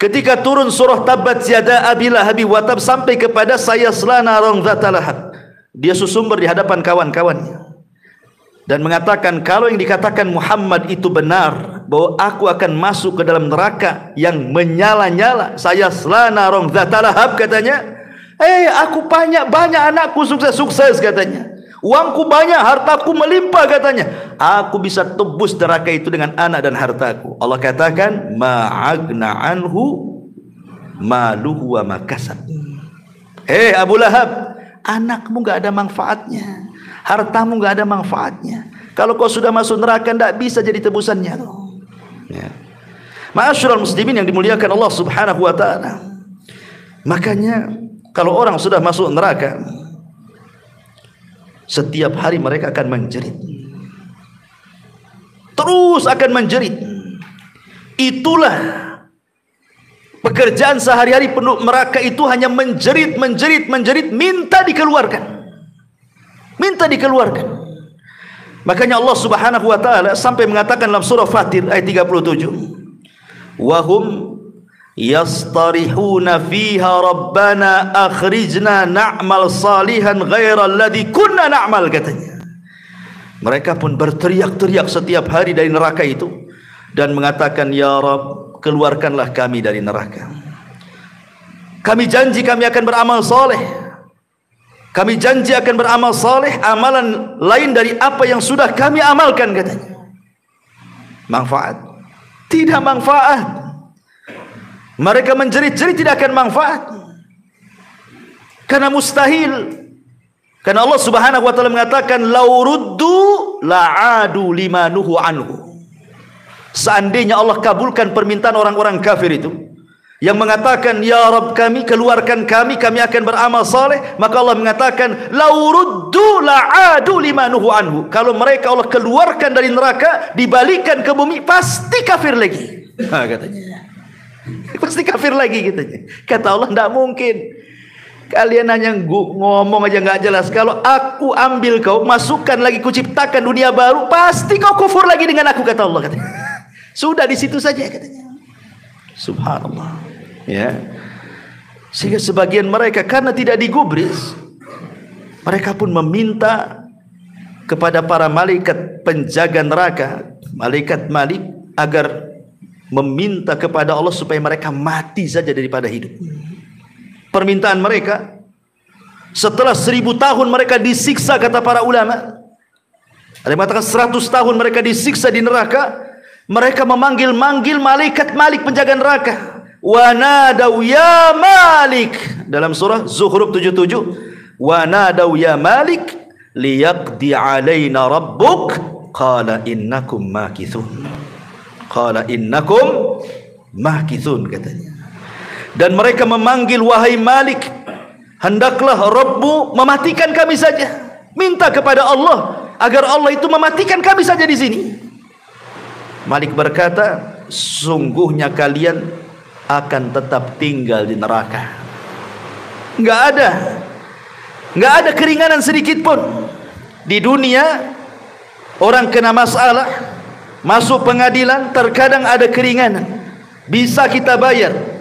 Speaker 1: ketika turun surah Tabbat yada Abi Lahabi wa tab, sampai kepada sayasla naran dzata lahab, dia susumber di hadapan kawan-kawannya dan mengatakan, kalau yang dikatakan Muhammad itu benar, bahwa aku akan masuk ke dalam neraka yang menyala-nyala, sayasla naran dzata lahab, katanya. Aku banyak anakku sukses, katanya. Uangku banyak, hartaku melimpah, katanya. Aku bisa tebus neraka itu dengan anak dan hartaku. Allah katakan, ma'agna anhu maluhu wa makasab. Abu Lahab, anakmu gak ada manfaatnya, hartamu gak ada manfaatnya. Kalau kau sudah masuk neraka, tidak bisa jadi tebusannya. Ya. Ma'asyiral muslimin yang dimuliakan Allah Subhanahu wa ta'ala. Makanya kalau orang sudah masuk neraka, setiap hari mereka akan menjerit, terus akan menjerit. Itulah pekerjaan sehari-hari penduduk neraka itu, hanya menjerit, minta dikeluarkan. Makanya Allah Subhanahu wa ta'ala sampai mengatakan dalam surah Fatir ayat 37, wahum yastarihuna fiha rabbana akhrijna na'mal salihan ghaira alladhi kunna na'mal, katanya. Mereka pun berteriak-teriak setiap hari dari neraka itu dan mengatakan, ya Rabb, keluarkanlah kami dari neraka. Kami janji kami akan beramal soleh, kami janji akan beramal soleh, amalan lain dari apa yang sudah kami amalkan, katanya. Manfaat? Tidak manfaat. Mereka menjerit-jerit tidak akan manfaat, karena mustahil. Karena Allah Subhanahu wa ta'ala mengatakan, lauruddu la'adu limanuhu anhu. Seandainya Allah kabulkan permintaan orang-orang kafir itu yang mengatakan, ya Rabb kami, keluarkan kami akan beramal saleh, maka Allah mengatakan, lauruddu la'adu limanuhu anhu. Kalau mereka Allah keluarkan dari neraka, dibalikan ke bumi, pasti kafir lagi. Katanya, pasti kafir lagi, katanya. Kata Allah, tidak mungkin. Kalian hanya ngomong aja nggak jelas. Kalau aku ambil kau, masukkan lagi, kuciptakan dunia baru, pasti kau kufur lagi dengan aku, kata Allah, katanya. Sudah di situ saja, katanya. Subhanallah. Ya. Sehingga sebagian mereka karena tidak digubris, mereka pun meminta kepada para malaikat penjaga neraka, malaikat Malik, agar meminta kepada Allah supaya mereka mati saja daripada hidup. Permintaan mereka, Setelah 1000 tahun mereka disiksa, kata para ulama. Ada yang mengatakan 100 tahun mereka disiksa di neraka. Mereka memanggil-manggil malaikat Malik, penjaga neraka. Wa nadau ya Malik, dalam surah Zuhruf 77. Wa nadau ya Malik liyaqdi alaina rabbuk qala innakum makithun. Qala innakum makithun, katanya. Dan mereka memanggil, wahai Malik, hendaklah Rabbmu mematikan kami saja. Minta kepada Allah agar Allah itu mematikan kami saja di sini. Malik berkata, sungguhnya kalian akan tetap tinggal di neraka. Nggak ada keringanan sedikit pun. Di dunia orang kena masalah, masuk pengadilan, terkadang ada keringanan, bisa kita bayar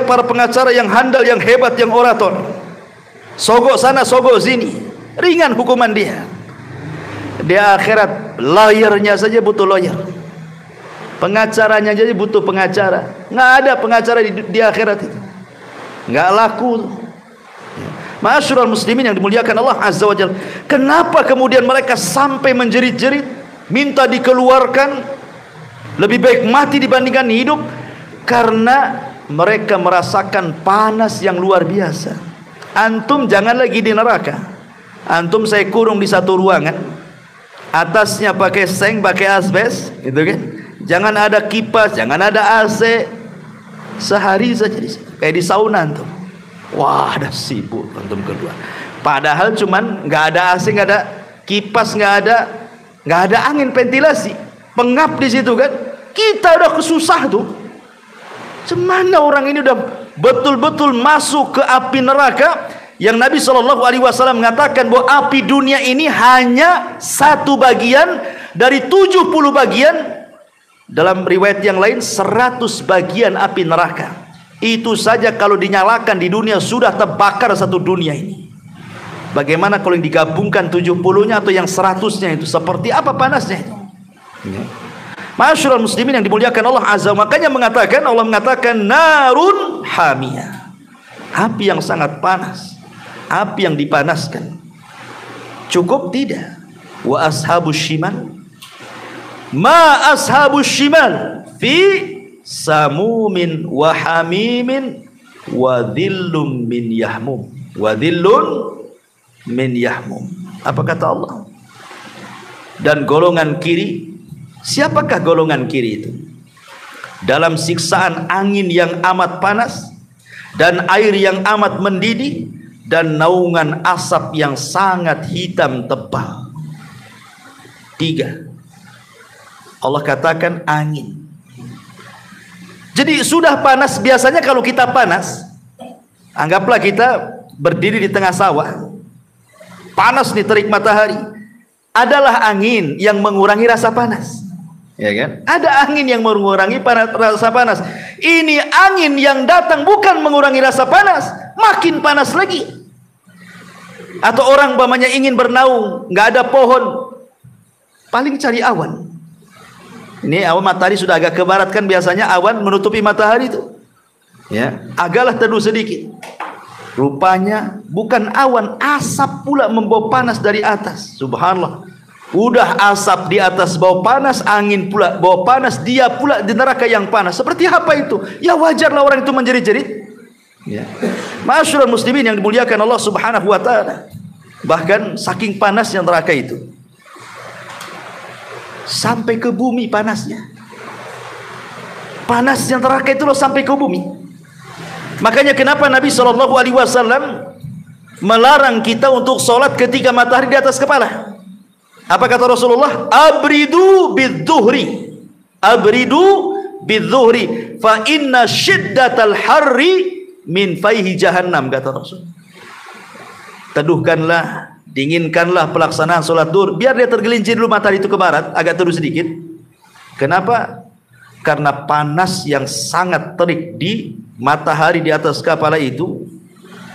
Speaker 1: para pengacara yang handal, yang hebat, yang orator. Sogok sana, sogok sini, ringan hukuman dia. Di akhirat, lawyernya saja butuh lawyer, pengacaranya saja butuh pengacara. Nggak ada pengacara di akhirat itu, nggak laku. Ma'asyiral muslimin yang dimuliakan Allah Azza wa Jalla, kenapa kemudian mereka sampai menjerit-jerit minta dikeluarkan, lebih baik mati dibandingkan hidup? Karena mereka merasakan panas yang luar biasa. Antum jangan lagi di neraka. Antum saya kurung di satu ruangan, atasnya pakai seng, pakai asbes, gitu kan? Jangan ada kipas, jangan ada AC, sehari saja di sini, kayak di sauna antum. Wah, ada sibuk antum kedua. Padahal cuman nggak ada AC, nggak ada kipas, nggak ada angin ventilasi, pengap di situ kan. Kita udah kesusah tuh. Cemana orang ini udah betul-betul masuk ke api neraka, yang Nabi SAW mengatakan bahwa api dunia ini hanya 1 bagian dari 70 bagian. Dalam riwayat yang lain 100 bagian api neraka. Itu saja kalau dinyalakan di dunia sudah terbakar satu dunia ini. Bagaimana kalau yang digabungkan 70-nya atau yang 100-nya itu, seperti apa panasnya itu? Ma'asyiral muslimin yang dimuliakan Allah Azza, makanya Allah mengatakan narun hamiyah, api yang sangat panas, api yang dipanaskan. Cukup tidak? Wa ashabus shimal, ma ashabus shimal fi samumin wa hamimin wa dhillum min yahmum, wa dhillun min yahmum. Apa kata Allah? Dan golongan kiri, siapakah golongan kiri itu? Dalam siksaan angin yang amat panas dan air yang amat mendidih dan naungan asap yang sangat hitam tebal. 3. Allah katakan angin. Jadi sudah panas. Biasanya kalau kita panas, anggaplah kita berdiri di tengah sawah, panas nih, terik matahari. Adalah angin yang mengurangi rasa panas, ya kan? Ada angin yang mengurangi rasa panas. Ini angin yang datang bukan mengurangi rasa panas, makin panas lagi. Atau orang umpamanya ingin bernaung, nggak ada pohon, paling cari awan. Ini awan, matahari sudah agak ke barat kan, biasanya awan menutupi matahari itu, ya, agaklah teduh sedikit. Rupanya bukan awan, asap pula membawa panas dari atas. Subhanallah. Udah asap di atas bawa panas, angin pula bawa panas, dia pula di neraka yang panas. Seperti apa itu? Ya wajarlah orang itu menjerit-jerit. Ya. Ma'asyiral muslimin yang dimuliakan Allah Subhanahu wa taala. Bahkan saking panasnya neraka itu, sampai ke bumi panasnya. Panasnya neraka itu loh sampai ke bumi. Makanya kenapa Nabi SAW melarang kita untuk sholat ketika matahari di atas kepala. Apa kata Rasulullah? Abridu bidzuhri, abridu bidzuhri, fa inna syiddatal harri min faihi jahannam, kata Rasul. Teduhkanlah, dinginkanlah pelaksanaan sholat duhur, biar dia tergelincir dulu matahari itu ke barat, agak teduh sedikit. Kenapa? Karena panas yang sangat terik di matahari di atas kepala itu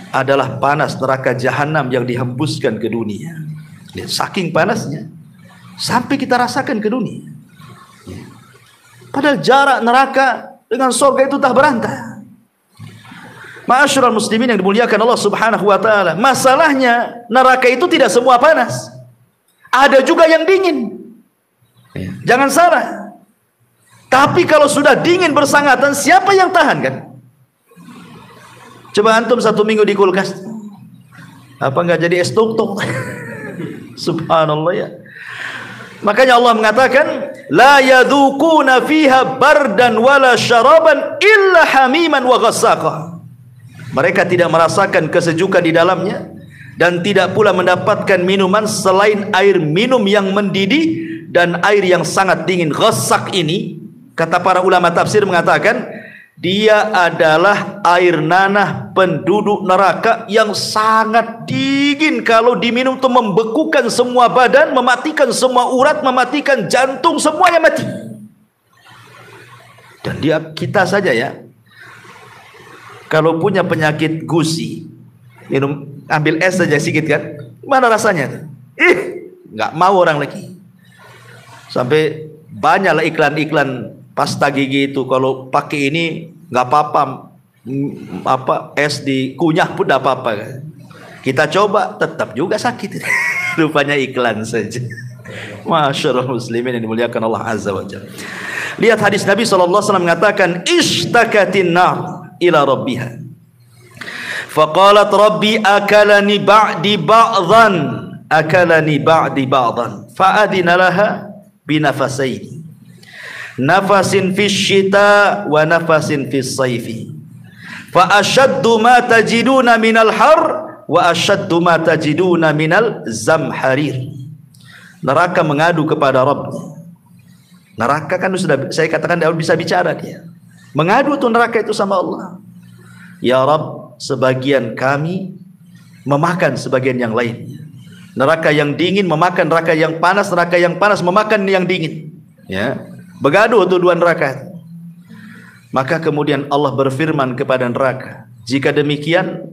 Speaker 1: adalah panas neraka jahanam yang dihembuskan ke dunia. Lihat, saking panasnya sampai kita rasakan ke dunia. Padahal jarak neraka dengan surga itu tak berantah. Ma'asyiral muslimin yang dimuliakan Allah Subhanahu wa taala, masalahnya neraka itu tidak semua panas. Ada juga yang dingin. Jangan salah. Tapi kalau sudah dingin bersangatan, siapa yang tahan kan? Coba antum 1 minggu di kulkas, apa enggak jadi es tuk-tuk? Subhanallah ya. Makanya Allah mengatakan, la yadzuquna fiha bardan wala syaraban illa hamiman wa ghassaqa. Mereka tidak merasakan kesejukan di dalamnya dan tidak pula mendapatkan minuman selain air minum yang mendidih dan air yang sangat dingin. Ghassak ini, kata para ulama tafsir mengatakan, dia adalah air nanah penduduk neraka yang sangat dingin. Kalau diminum itu membekukan semua badan, mematikan semua urat, mematikan jantung, semuanya mati. Dan kita saja ya, kalau punya penyakit gusi, minum, ambil es saja sedikit kan, mana rasanya? Nggak mau orang lagi. Sampai banyaklah iklan-iklan pasta gigi itu, kalau pakai ini nggak apa-apa, es dikunyah pun nggak apa-apa kan. Kita coba tetap juga sakit. Rupanya iklan saja. Masyaallah muslimin yang dimuliakan Allah Azza wa Jalla. Lihat hadis Nabi SAW mengatakan, ishtakatin nar ila rabbiha faqalat rabbi akalani ba'di ba'dan fa'adina laha binafasaini, nafasin fis syita wa nafasin fis sayfi, fa ashaddu ma tajiduna minal har wa ashaddu ma tajiduna minal zamharir. Neraka mengadu kepada Rabb. Neraka kan sudah saya katakan dia bisa bicara dia. Mengadu tuh neraka itu sama Allah. Ya Rabb, sebagian kami memakan sebagian yang lain. Neraka yang dingin memakan neraka yang panas, neraka yang panas memakan yang dingin. Ya, bergaduh tuh dua neraka. Maka kemudian Allah berfirman kepada neraka, jika demikian,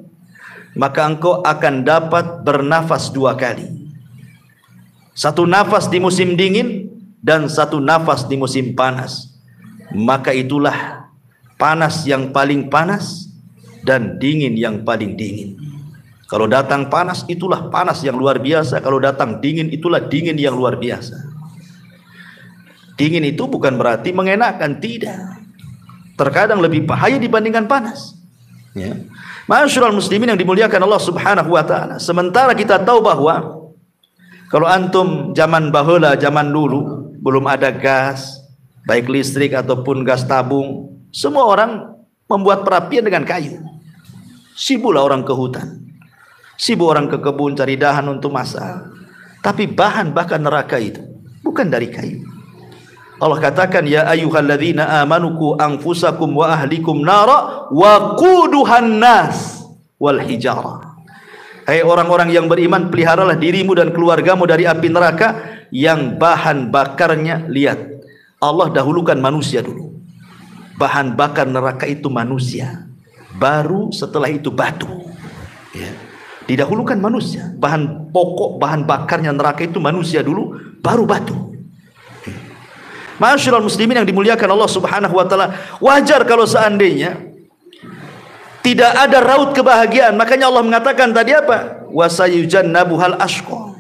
Speaker 1: maka engkau akan dapat bernafas 2 kali. 1 nafas di musim dingin dan 1 nafas di musim panas. Maka itulah panas yang paling panas dan dingin yang paling dingin. Kalau datang panas, itulah panas yang luar biasa. Kalau datang dingin, itulah dingin yang luar biasa. Dingin itu bukan berarti mengenakan, tidak. Terkadang lebih bahaya dibandingkan panas. Ya. Ma'asyiral muslimin yang dimuliakan Allah Subhanahu wa taala. Sementara kita tahu bahwa kalau antum zaman baheula, zaman dulu belum ada gas, baik listrik ataupun gas tabung, semua orang membuat perapian dengan kayu. Sibuklah orang ke hutan, sibuk orang ke kebun cari dahan untuk masak. Tapi bahan bakar neraka itu bukan dari kayu. Allah katakan, ya ayyuhalladzina amanu qu anfusakum wa ahlikum nara wa quduhan nas wal hijarah. Hai orang-orang yang beriman, peliharalah dirimu dan keluargamu dari api neraka yang bahan bakarnya, lihat, Allah dahulukan manusia dulu. Bahan bakar neraka itu manusia, baru setelah itu batu. Ya. Didahulukan manusia. Bahan pokok, bahan bakarnya neraka itu manusia dulu, baru batu. Ma'asyiral muslimin yang dimuliakan Allah Subhanahu wa taala, wajar kalau seandainya tidak ada raut kebahagiaan. Makanya Allah mengatakan tadi apa? Wasayujannabuhal ashqa.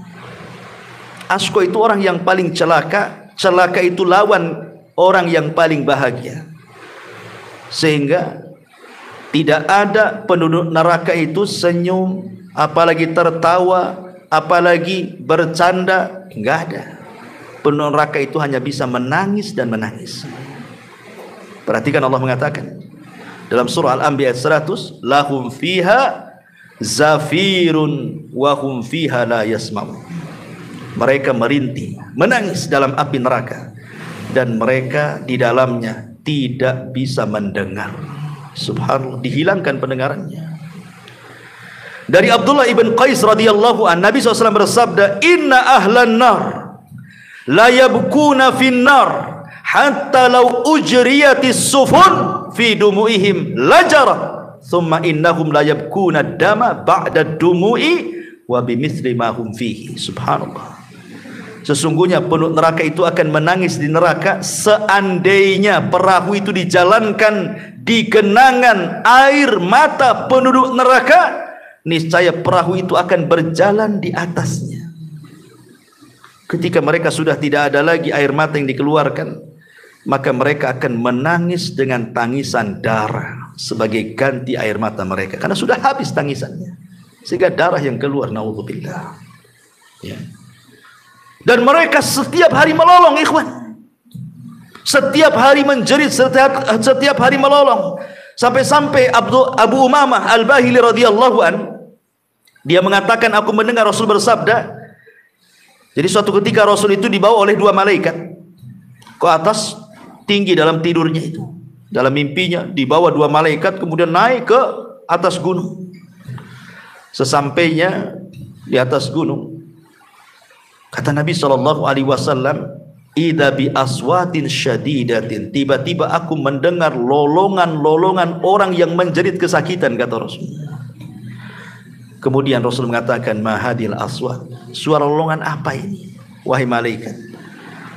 Speaker 1: Ashqa itu orang yang paling celaka. Celaka itu lawan orang yang paling bahagia. Sehingga tidak ada penduduk neraka itu senyum, apalagi tertawa, apalagi bercanda. Enggak ada. Penduduk neraka itu hanya bisa menangis dan menangis. Perhatikan Allah mengatakan dalam surah Al-Anbiya 100, lahum fiha zafirun wa hum fiha la yasma'un. Mereka merintih, menangis dalam api neraka, dan mereka di dalamnya tidak bisa mendengar. Subhanallah, dihilangkan pendengarannya. Dari Abdullah ibn Qais radhiyallahu an, Nabi SAW bersabda, inna ahlan nar la yabkuna fin nar hatta law ujriyatis sufun fi dumu'ihim lajara thumma innahum la yabkuna dama ba'da dumu'i wa bimithli ma hum fihi. Subhanallah. Sesungguhnya penduduk neraka itu akan menangis di neraka seandainya perahu itu dijalankan di genangan air mata penduduk neraka, niscaya perahu itu akan berjalan di atasnya. Ketika mereka sudah tidak ada lagi air mata yang dikeluarkan, maka mereka akan menangis dengan tangisan darah sebagai ganti air mata mereka, karena sudah habis tangisannya, sehingga darah yang keluar, naudzubillah. Ya. Dan mereka setiap hari melolong, ikhwan. Setiap hari menjerit, setiap hari melolong. Sampai-sampai Abu Umamah Al-Bahili radhiyallahu an, dia mengatakan, aku mendengar Rasul bersabda. Jadi suatu ketika Rasul itu dibawa oleh dua malaikat ke atas, tinggi dalam tidurnya itu. Dalam mimpinya dibawa dua malaikat, kemudian naik ke atas gunung. Sesampainya di atas gunung, kata Nabi SAW, idza bi aswatin syadidatin, tiba-tiba aku mendengar lolongan-lolongan orang yang menjerit kesakitan, kata Rasul. Kemudian Rasul mengatakan, mahadil aswat, suara lolongan apa ini wahai malaikat?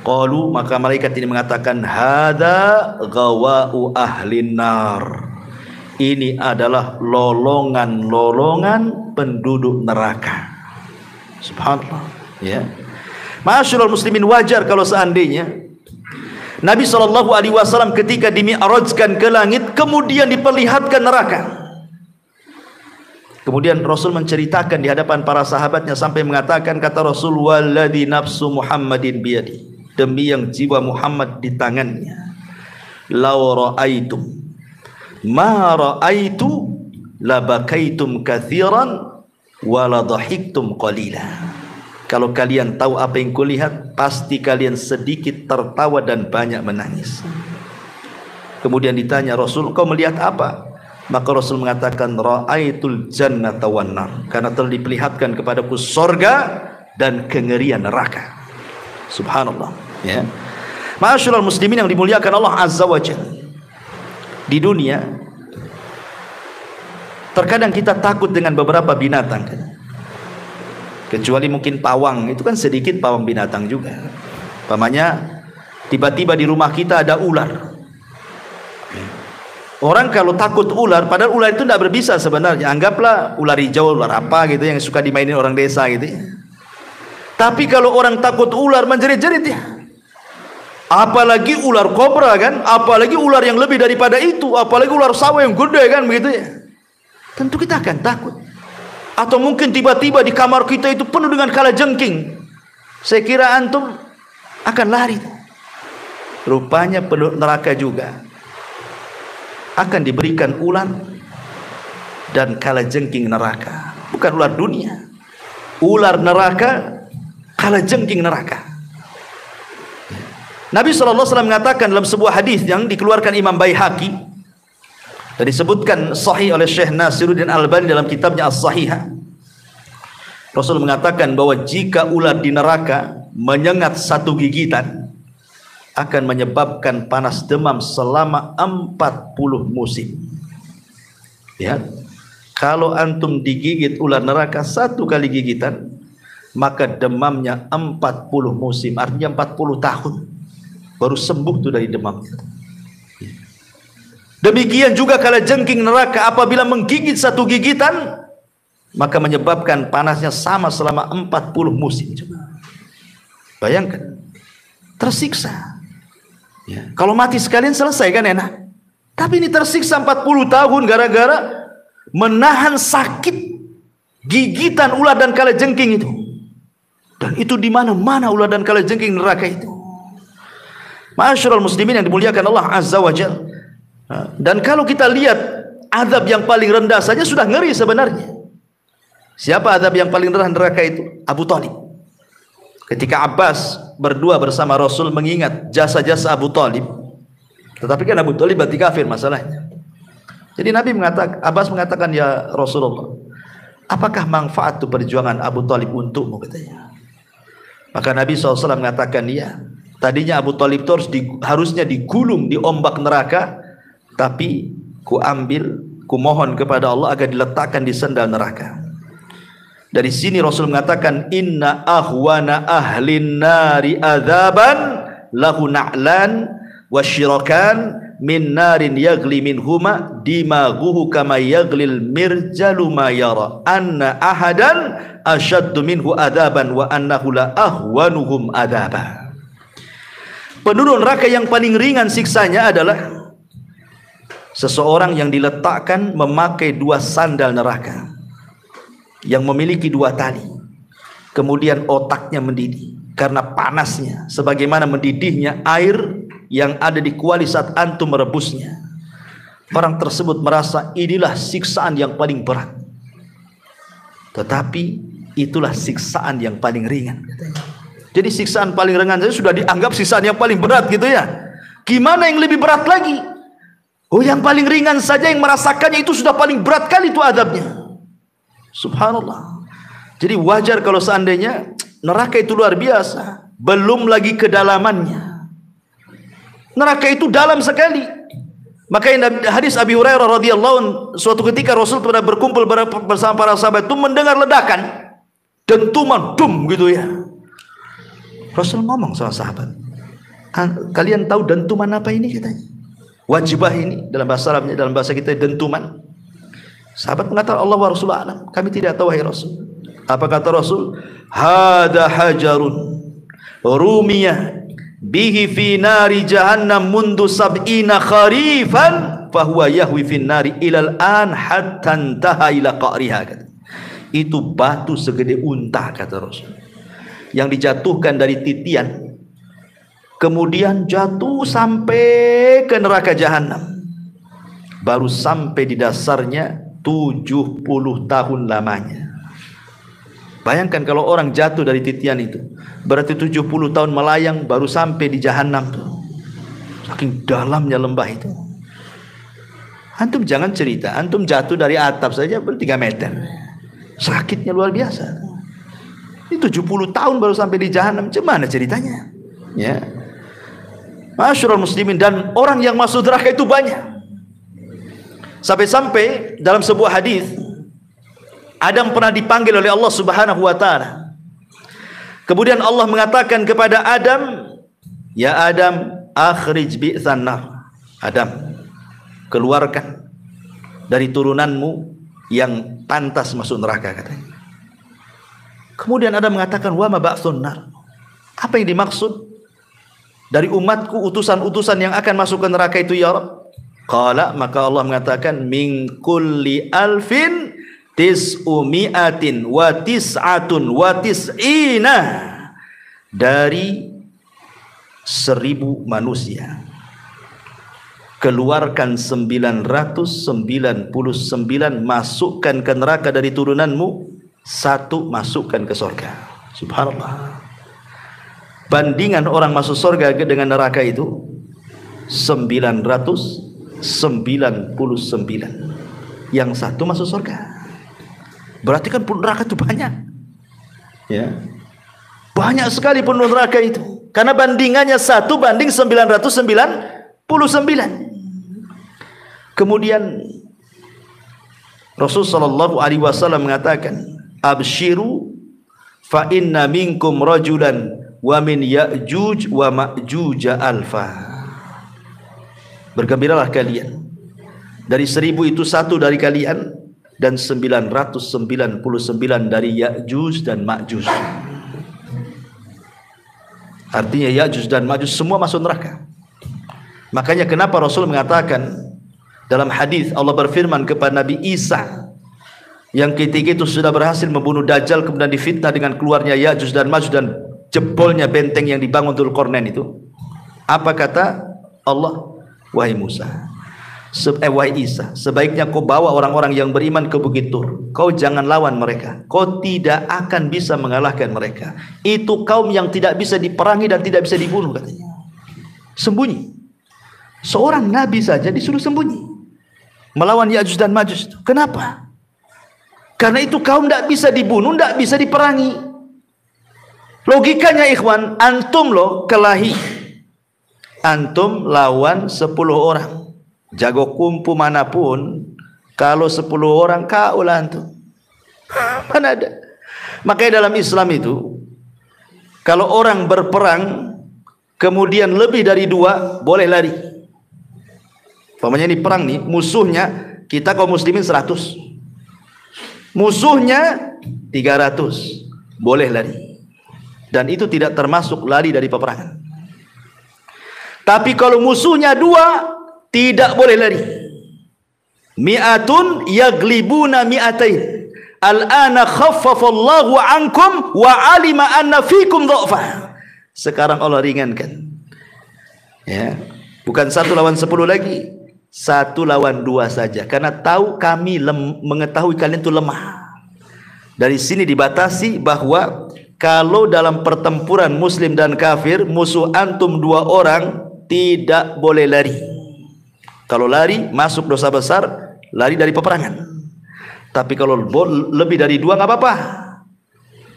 Speaker 1: Qalu, maka malaikat ini mengatakan, hada ghawa'u ahlin nar, ini adalah lolongan-lolongan penduduk neraka. Subhanallah, ya. Ma'asyiral muslimin, wajar kalau seandainya Nabi SAW ketika dimi'rajkan ke langit kemudian diperlihatkan neraka. Kemudian Rasul menceritakan di hadapan para sahabatnya sampai mengatakan, kata Rasul, walladzi nafsu Muhammadin biyadi, demi yang jiwa Muhammad di tangannya, law ra'aitum ma ra'aitu labakaitum katsiran wa la dhahiktum qalila. Kalau kalian tahu apa yang kulihat, pasti kalian sedikit tertawa dan banyak menangis. Kemudian ditanya Rasul, kau melihat apa? Maka Rasul mengatakan, ra'aitul jannata wan nar, karena telah diperlihatkan kepadaku sorga dan kengerian neraka. Subhanallah, ya. Ma'asyiral muslimin yang dimuliakan Allah Azza wa Jalla, di dunia terkadang kita takut dengan beberapa binatang, kecuali mungkin pawang, itu kan sedikit pawang binatang juga. Pamannya tiba-tiba di rumah kita ada ular. Orang kalau takut ular, padahal ular itu tidak berbisa sebenarnya. Anggaplah ular hijau, ular apa gitu yang suka dimainin orang desa gitu ya. Tapi kalau orang takut ular, menjerit-jerit ya. Apalagi ular kobra kan, apalagi ular yang lebih daripada itu, apalagi ular sawah yang gede kan begitu ya. Tentu kita akan takut. Atau mungkin tiba-tiba di kamar kita itu penuh dengan kalajengking. Saya kira antum akan lari. Rupanya penduduk neraka juga akan diberikan ular dan kalajengking neraka. Bukan ular dunia, ular neraka, kalajengking neraka. Nabi SAW mengatakan dalam sebuah hadis yang dikeluarkan Imam Baihaqi dan disebutkan sahih oleh Syekh Nasiruddin Albani dalam kitabnya As-Sahihah, Rasul mengatakan bahwa jika ular di neraka menyengat satu gigitan akan menyebabkan panas demam selama 40 musim. Ya, kalau antum digigit ular neraka satu kali gigitan, maka demamnya 40 musim, artinya 40 tahun baru sembuh tuh dari demam. Demikian juga kalajengking neraka apabila menggigit satu gigitan, maka menyebabkan panasnya sama selama 40 musim. Bayangkan, tersiksa. Ya. Kalau mati sekalian selesai kan enak. Tapi ini tersiksa 40 tahun gara-gara menahan sakit gigitan ular dan kalajengking itu. Dan itu di mana-mana ular dan kalajengking neraka itu. Ma'asyiral muslimin yang dimuliakan Allah Azza wa Jalla. Dan kalau kita lihat azab yang paling rendah saja sudah ngeri sebenarnya. Siapa azab yang paling rendah neraka itu? Abu Thalib. Ketika Abbas berdua bersama Rasul mengingat jasa-jasa Abu Thalib, tetapi kan Abu Thalib berarti kafir masalahnya. Jadi Nabi mengatakan, Abbas mengatakan, ya Rasulullah, apakah manfaat perjuangan Abu Thalib untukmu, katanya. Maka Nabi SAW mengatakan, ya, tadinya Abu Thalib itu harusnya digulung di ombak neraka, tapi ku mohon kepada Allah agar diletakkan di sendal neraka. Dari sini Rasul mengatakan, inna ahwana ahlin nari adzaban lahu na'lan wasyirakan min narin yagli minhuma dimaghuhu kama yaglil mirjalu ma yara anna ahadan asyaddu minhu adaban wa annahu la ahwanuhum adaba. Penduduk neraka yang paling ringan siksanya adalah seseorang yang diletakkan memakai 2 sandal neraka yang memiliki 2 tali, kemudian otaknya mendidih karena panasnya sebagaimana mendidihnya air yang ada di kuali saat antum merebusnya. Orang tersebut merasa inilah siksaan yang paling berat, tetapi itulah siksaan yang paling ringan. Jadi siksaan paling ringan saja sudah dianggap siksaan yang paling berat gitu ya. Gimana yang lebih berat lagi? Oh, yang paling ringan saja yang merasakannya itu sudah paling berat kali itu adabnya. Subhanallah. Jadi wajar kalau seandainya neraka itu luar biasa, belum lagi kedalamannya. Neraka itu dalam sekali. Makanya hadis Abi Hurairah radhiyallahu anhu, suatu ketika Rasul pernah berkumpul bersama para sahabat itu mendengar ledakan, dentuman, dum gitu ya. Rasul ngomong sama sahabat, kalian tahu dentuman apa ini katanya? Wajibah ini dalam bahasa Arabnya, dalam bahasa kita dentuman. Sahabat mengatakan Allah wa Rasulullah alam, kami tidak tahu wahai Rasul. Apa kata Rasul? Hada hajarun rumiyah bihi fi nari jahannam mundu sab'ina kharifan fahuwa yahwi fi nari ilal an hatta intaha ila qa'riha. Itu batu segede unta kata Rasul, yang dijatuhkan dari titian kemudian jatuh sampai ke neraka jahanam, baru sampai di dasarnya 70 tahun lamanya. Bayangkan kalau orang jatuh dari titian itu, berarti 70 tahun melayang baru sampai di jahanam tuh. Saking dalamnya lembah itu. Antum jangan cerita, antum jatuh dari atap saja 3 meter. Sakitnya luar biasa. Ini 70 tahun baru sampai di jahanam. Gimana ceritanya? Ya. Masyarul muslimin, dan orang yang masuk neraka itu banyak. Sampai-sampai dalam sebuah hadis Adam pernah dipanggil oleh Allah Subhanahu wa taala. Kemudian Allah mengatakan kepada Adam, "Ya Adam, akhrij bi'tsan nar." Adam, keluarkan dari turunanmu yang pantas masuk neraka katanya. Kemudian Adam mengatakan, "Wa ma ba'tsun nar?" Apa yang dimaksud dari umatku utusan-utusan yang akan masuk ke neraka itu ya Rabb? Qala, maka Allah mengatakan, "Min kulli alfin tis'umi'atin wa tis'atun wa tis'ina." Dari 1000 manusia keluarkan 999, masukkan ke neraka dari turunanmu, 1 masukkan ke surga. Subhanallah. Bandingan orang masuk surga dengan neraka itu 999, yang 1 masuk surga. Berarti kan penduduk neraka itu banyak, ya, banyak sekali penduduk neraka itu, karena bandingannya 1 banding 999. Kemudian Rasul sallallahu alaihi wasallam mengatakan, "Abshiru fa inna minkum rajulan wa min Ya'juj wa Ma'juj alfa." Bergembiralah kalian, dari 1000 itu 1 dari kalian, dan 999 dari Ya'juj dan Ma'juj. Artinya Ya'juj dan Ma'juj semua masuk neraka. Makanya kenapa Rasul mengatakan dalam hadis, Allah berfirman kepada Nabi Isa yang ketika itu sudah berhasil membunuh Dajjal, kemudian difitnah dengan keluarnya Ya'juj dan Ma'juj dan jebolnya benteng yang dibangun Dzulqarnain itu. Apa kata Allah? Wahai Musa, wahai Isa, sebaiknya kau bawa orang-orang yang beriman ke Bukit Tur. Kau jangan lawan mereka, kau tidak akan bisa mengalahkan mereka. Itu kaum yang tidak bisa diperangi dan tidak bisa dibunuh katanya. Sembunyi. Seorang nabi saja disuruh sembunyi melawan Ya'juj dan Ma'juj itu. Kenapa? Karena itu kaum tidak bisa dibunuh, tidak bisa diperangi. Logikanya ikhwan, antum loh kelahi, antum lawan 10 orang, jago kumpu manapun, kalau 10 orang kaulah antum. Mana ada. Makanya dalam Islam itu, kalau orang berperang kemudian lebih dari 2, boleh lari. Umpamanya ini perang nih, musuhnya kita kaum muslimin 100, musuhnya 300, boleh lari. Dan itu tidak termasuk lari dari peperangan. Tapi kalau musuhnya 2, tidak boleh lari. Mi'atun yaglibuna mi'atain. Al-ana khaffafallahu ankum wa alima anna fikum dha'fa. Sekarang Allah ringankan. Ya, bukan 1 lawan 10 lagi, 1 lawan 2 saja. Karena tahu kami mengetahui kalian itu lemah. Dari sini dibatasi bahwa kalau dalam pertempuran muslim dan kafir, musuh antum 2 orang, tidak boleh lari. Kalau lari masuk dosa besar, lari dari peperangan. Tapi kalau lebih dari 2 nggak apa-apa.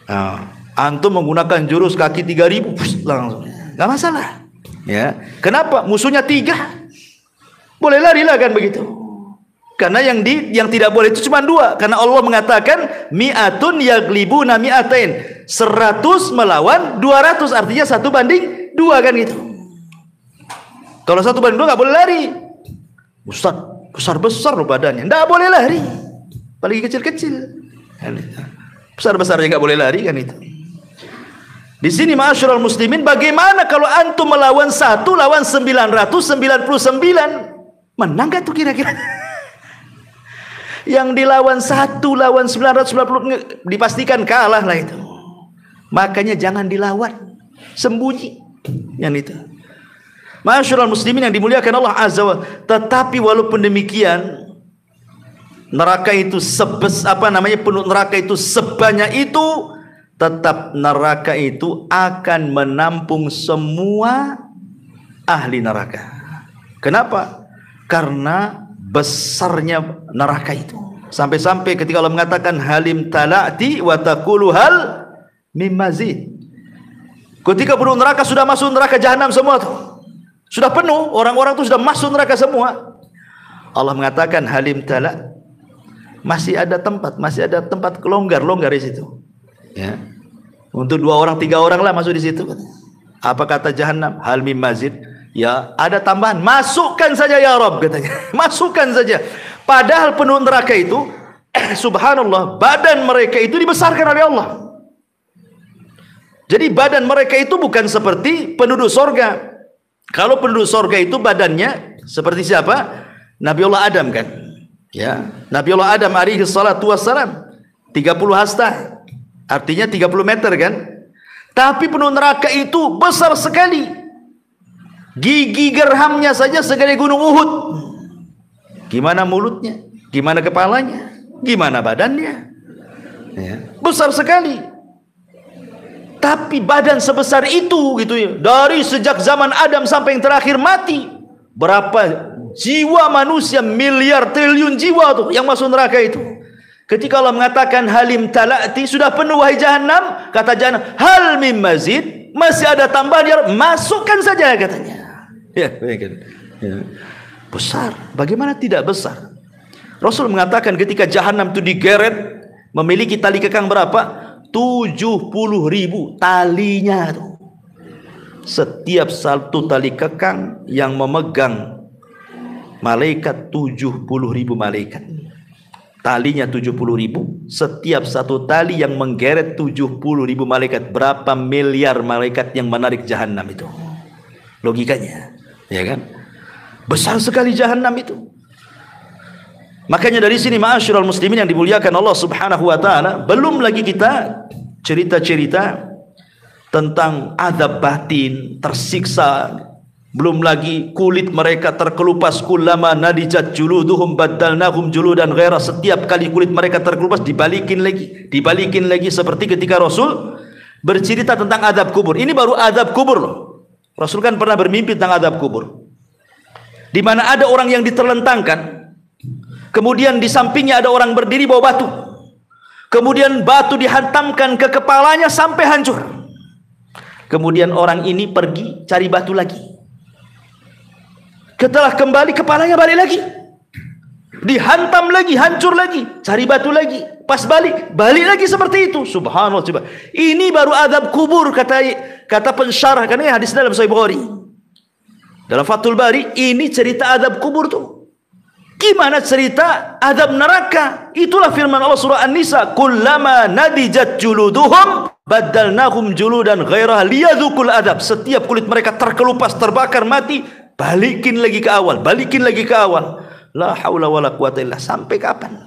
Speaker 1: Nah, antum menggunakan jurus kaki 3000, langsung nggak masalah. Ya, kenapa? Musuhnya 3, boleh lari lah kan begitu. Karena yang tidak boleh itu cuma 2. Karena Allah mengatakan mi'atun yaglibuna mi'atain, 100 melawan 200, artinya 1 banding 2 kan gitu. Kalau 1 banding 2 nggak boleh lari. Ustaz, besar-besar loh badannya, nggak boleh lari. Apalagi kecil-kecil, besar-besarnya nggak boleh lari kan itu. Di sini ma'asyiral muslimin, bagaimana kalau antum melawan 1 lawan 999? Menang gak tuh kira-kira? Yang dilawan 1 lawan 990 dipastikan kalah lah itu. Makanya jangan dilawan, sembunyi yang itu. Ma'asyiral muslimin yang dimuliakan Allah Azza wa. Tetapi walaupun demikian, neraka itu penuh neraka itu sebanyak itu, tetap neraka itu akan menampung semua ahli neraka. Kenapa? Karena besarnya neraka itu. Sampai-sampai ketika Allah mengatakan halim tala'ti wa taqulu hal mim mazid. Ketika penduduk neraka sudah masuk neraka jahanam semua tuh, sudah penuh, orang-orang itu sudah masuk neraka semua, Allah mengatakan halim tala', masih ada tempat longgar di situ. Ya. Untuk 2 orang 3 orang lah masuk di situ. Apa kata jahanam? Hal mim mazid. Ya, ada tambahan. Masukkan saja ya Rabb, katanya. Masukkan saja. Padahal penduduk neraka itu subhanallah, badan mereka itu dibesarkan oleh Allah. Jadi badan mereka itu bukan seperti penduduk sorga. Kalau penduduk sorga itu badannya seperti siapa? Nabiullah Adam kan. Ya, Nabiullah Adam alaihi salatu wassalam 30 hasta, artinya 30 meter kan. Tapi penduduk neraka itu besar sekali. Gigi gerhamnya saja segede gunung Uhud. Gimana mulutnya? Gimana kepalanya? Gimana badannya? Ya, besar sekali. Tapi badan sebesar itu gitu ya, dari sejak zaman Adam sampai yang terakhir mati, berapa jiwa manusia, miliar triliun jiwa tuh yang masuk neraka itu. Ketika Allah mengatakan halim tala'ti, sudah penuh wahai jahanam, kata jahanam hal mim mazid, masih ada tambahan, ya masukkan saja katanya. Ya, ya. Besar, bagaimana tidak besar? Rasul mengatakan ketika jahanam itu digeret, memiliki tali kekang berapa? 70.000 talinya tuh. Setiap satu tali kekang yang memegang malaikat 70.000 malaikat. Talinya 70.000, setiap satu tali yang menggeret 70.000 malaikat. Berapa miliar malaikat yang menarik jahanam itu? Logikanya, ya kan? Besar sekali jahanam itu. Makanya dari sini ma'asyiral muslimin yang dimuliakan Allah Subhanahu wa taala, belum lagi kita cerita-cerita tentang azab batin, tersiksa, belum lagi kulit mereka terkelupas, kullama nadijat juluduhum baddalnahum juludan ghaira, setiap kali kulit mereka terkelupas dibalikin lagi seperti ketika Rasul bercerita tentang azab kubur. Ini baru azab kubur loh. Rasul kan pernah bermimpi tentang azab kubur, di mana ada orang yang diterlentangkan, kemudian di sampingnya ada orang berdiri bawa batu, kemudian batu dihantamkan ke kepalanya sampai hancur. Kemudian orang ini pergi cari batu lagi, setelah kembali kepalanya balik lagi, dihantam lagi, hancur lagi, cari batu lagi, pas balik lagi seperti itu. Subhanallah, coba ini baru azab kubur, kata Kata pensyarah, karena hadis dalam Sahih Bukhari, dalam Fathul Bari, ini cerita azab kubur tuh. Gimana cerita azab neraka? Itulah firman Allah surah An-Nisa, kullama nadijat juluduhum badalnahum juludan ghairaha liyadzuqul azab. Setiap kulit mereka terkelupas, terbakar, mati, balikin lagi ke awal, balikin lagi ke awal. La haula wala quwata illa. Sampai kapan?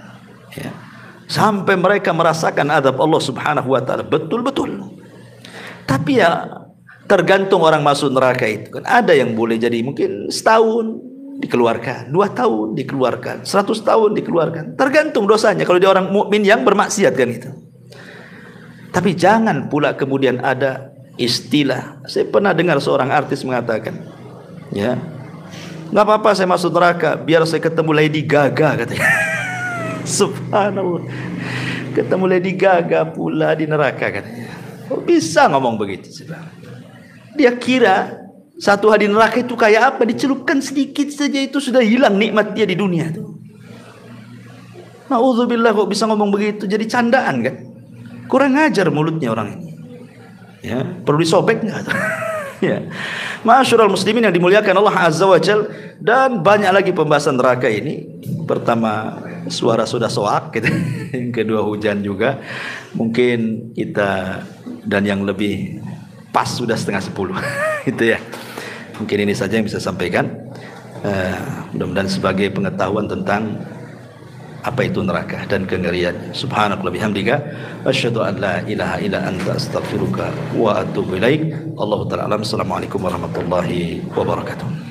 Speaker 1: Ya. Sampai mereka merasakan azab Allah Subhanahu wa taala betul-betul. Tapi ya tergantung orang masuk neraka itu kan. Ada yang boleh jadi mungkin setahun dikeluarkan, 2 tahun dikeluarkan, 100 tahun dikeluarkan, tergantung dosanya. Kalau dia orang mukmin yang bermaksiat kan itu. Tapi jangan pula kemudian ada istilah. Saya pernah dengar seorang artis mengatakan, ya, nggak apa-apa saya masuk neraka biar saya ketemu Lady Gaga, katanya. Subhanallah, ketemu Lady Gaga pula di neraka, katanya. Kok bisa ngomong begitu? Dia kira satu hari neraka itu kayak apa? Dicelupkan sedikit saja itu sudah hilang nikmat dia di dunia itu. Na'udzubillah, kok bisa ngomong begitu? Jadi candaan kan? Kurang ajar mulutnya orang ini. Ya, perlu disobek nggak? Ya. Ma'asyiral muslimin yang dimuliakan Allah Azza wa Jal, dan banyak lagi pembahasan neraka ini. Pertama, suara sudah soak gitu. Yang kedua, hujan juga. Mungkin kita, dan yang lebih pas sudah 9:30. Itu ya. Mungkin ini saja yang bisa sampaikan. Mudah-mudahan sebagai pengetahuan tentang apa itu neraka dan kengerian. Subhanallah bihamdika asyhadu an la ilaha illa anta astaghfiruka wa atubu ilaik. Allahu ta'ala alam. Assalamualaikum warahmatullahi wabarakatuh.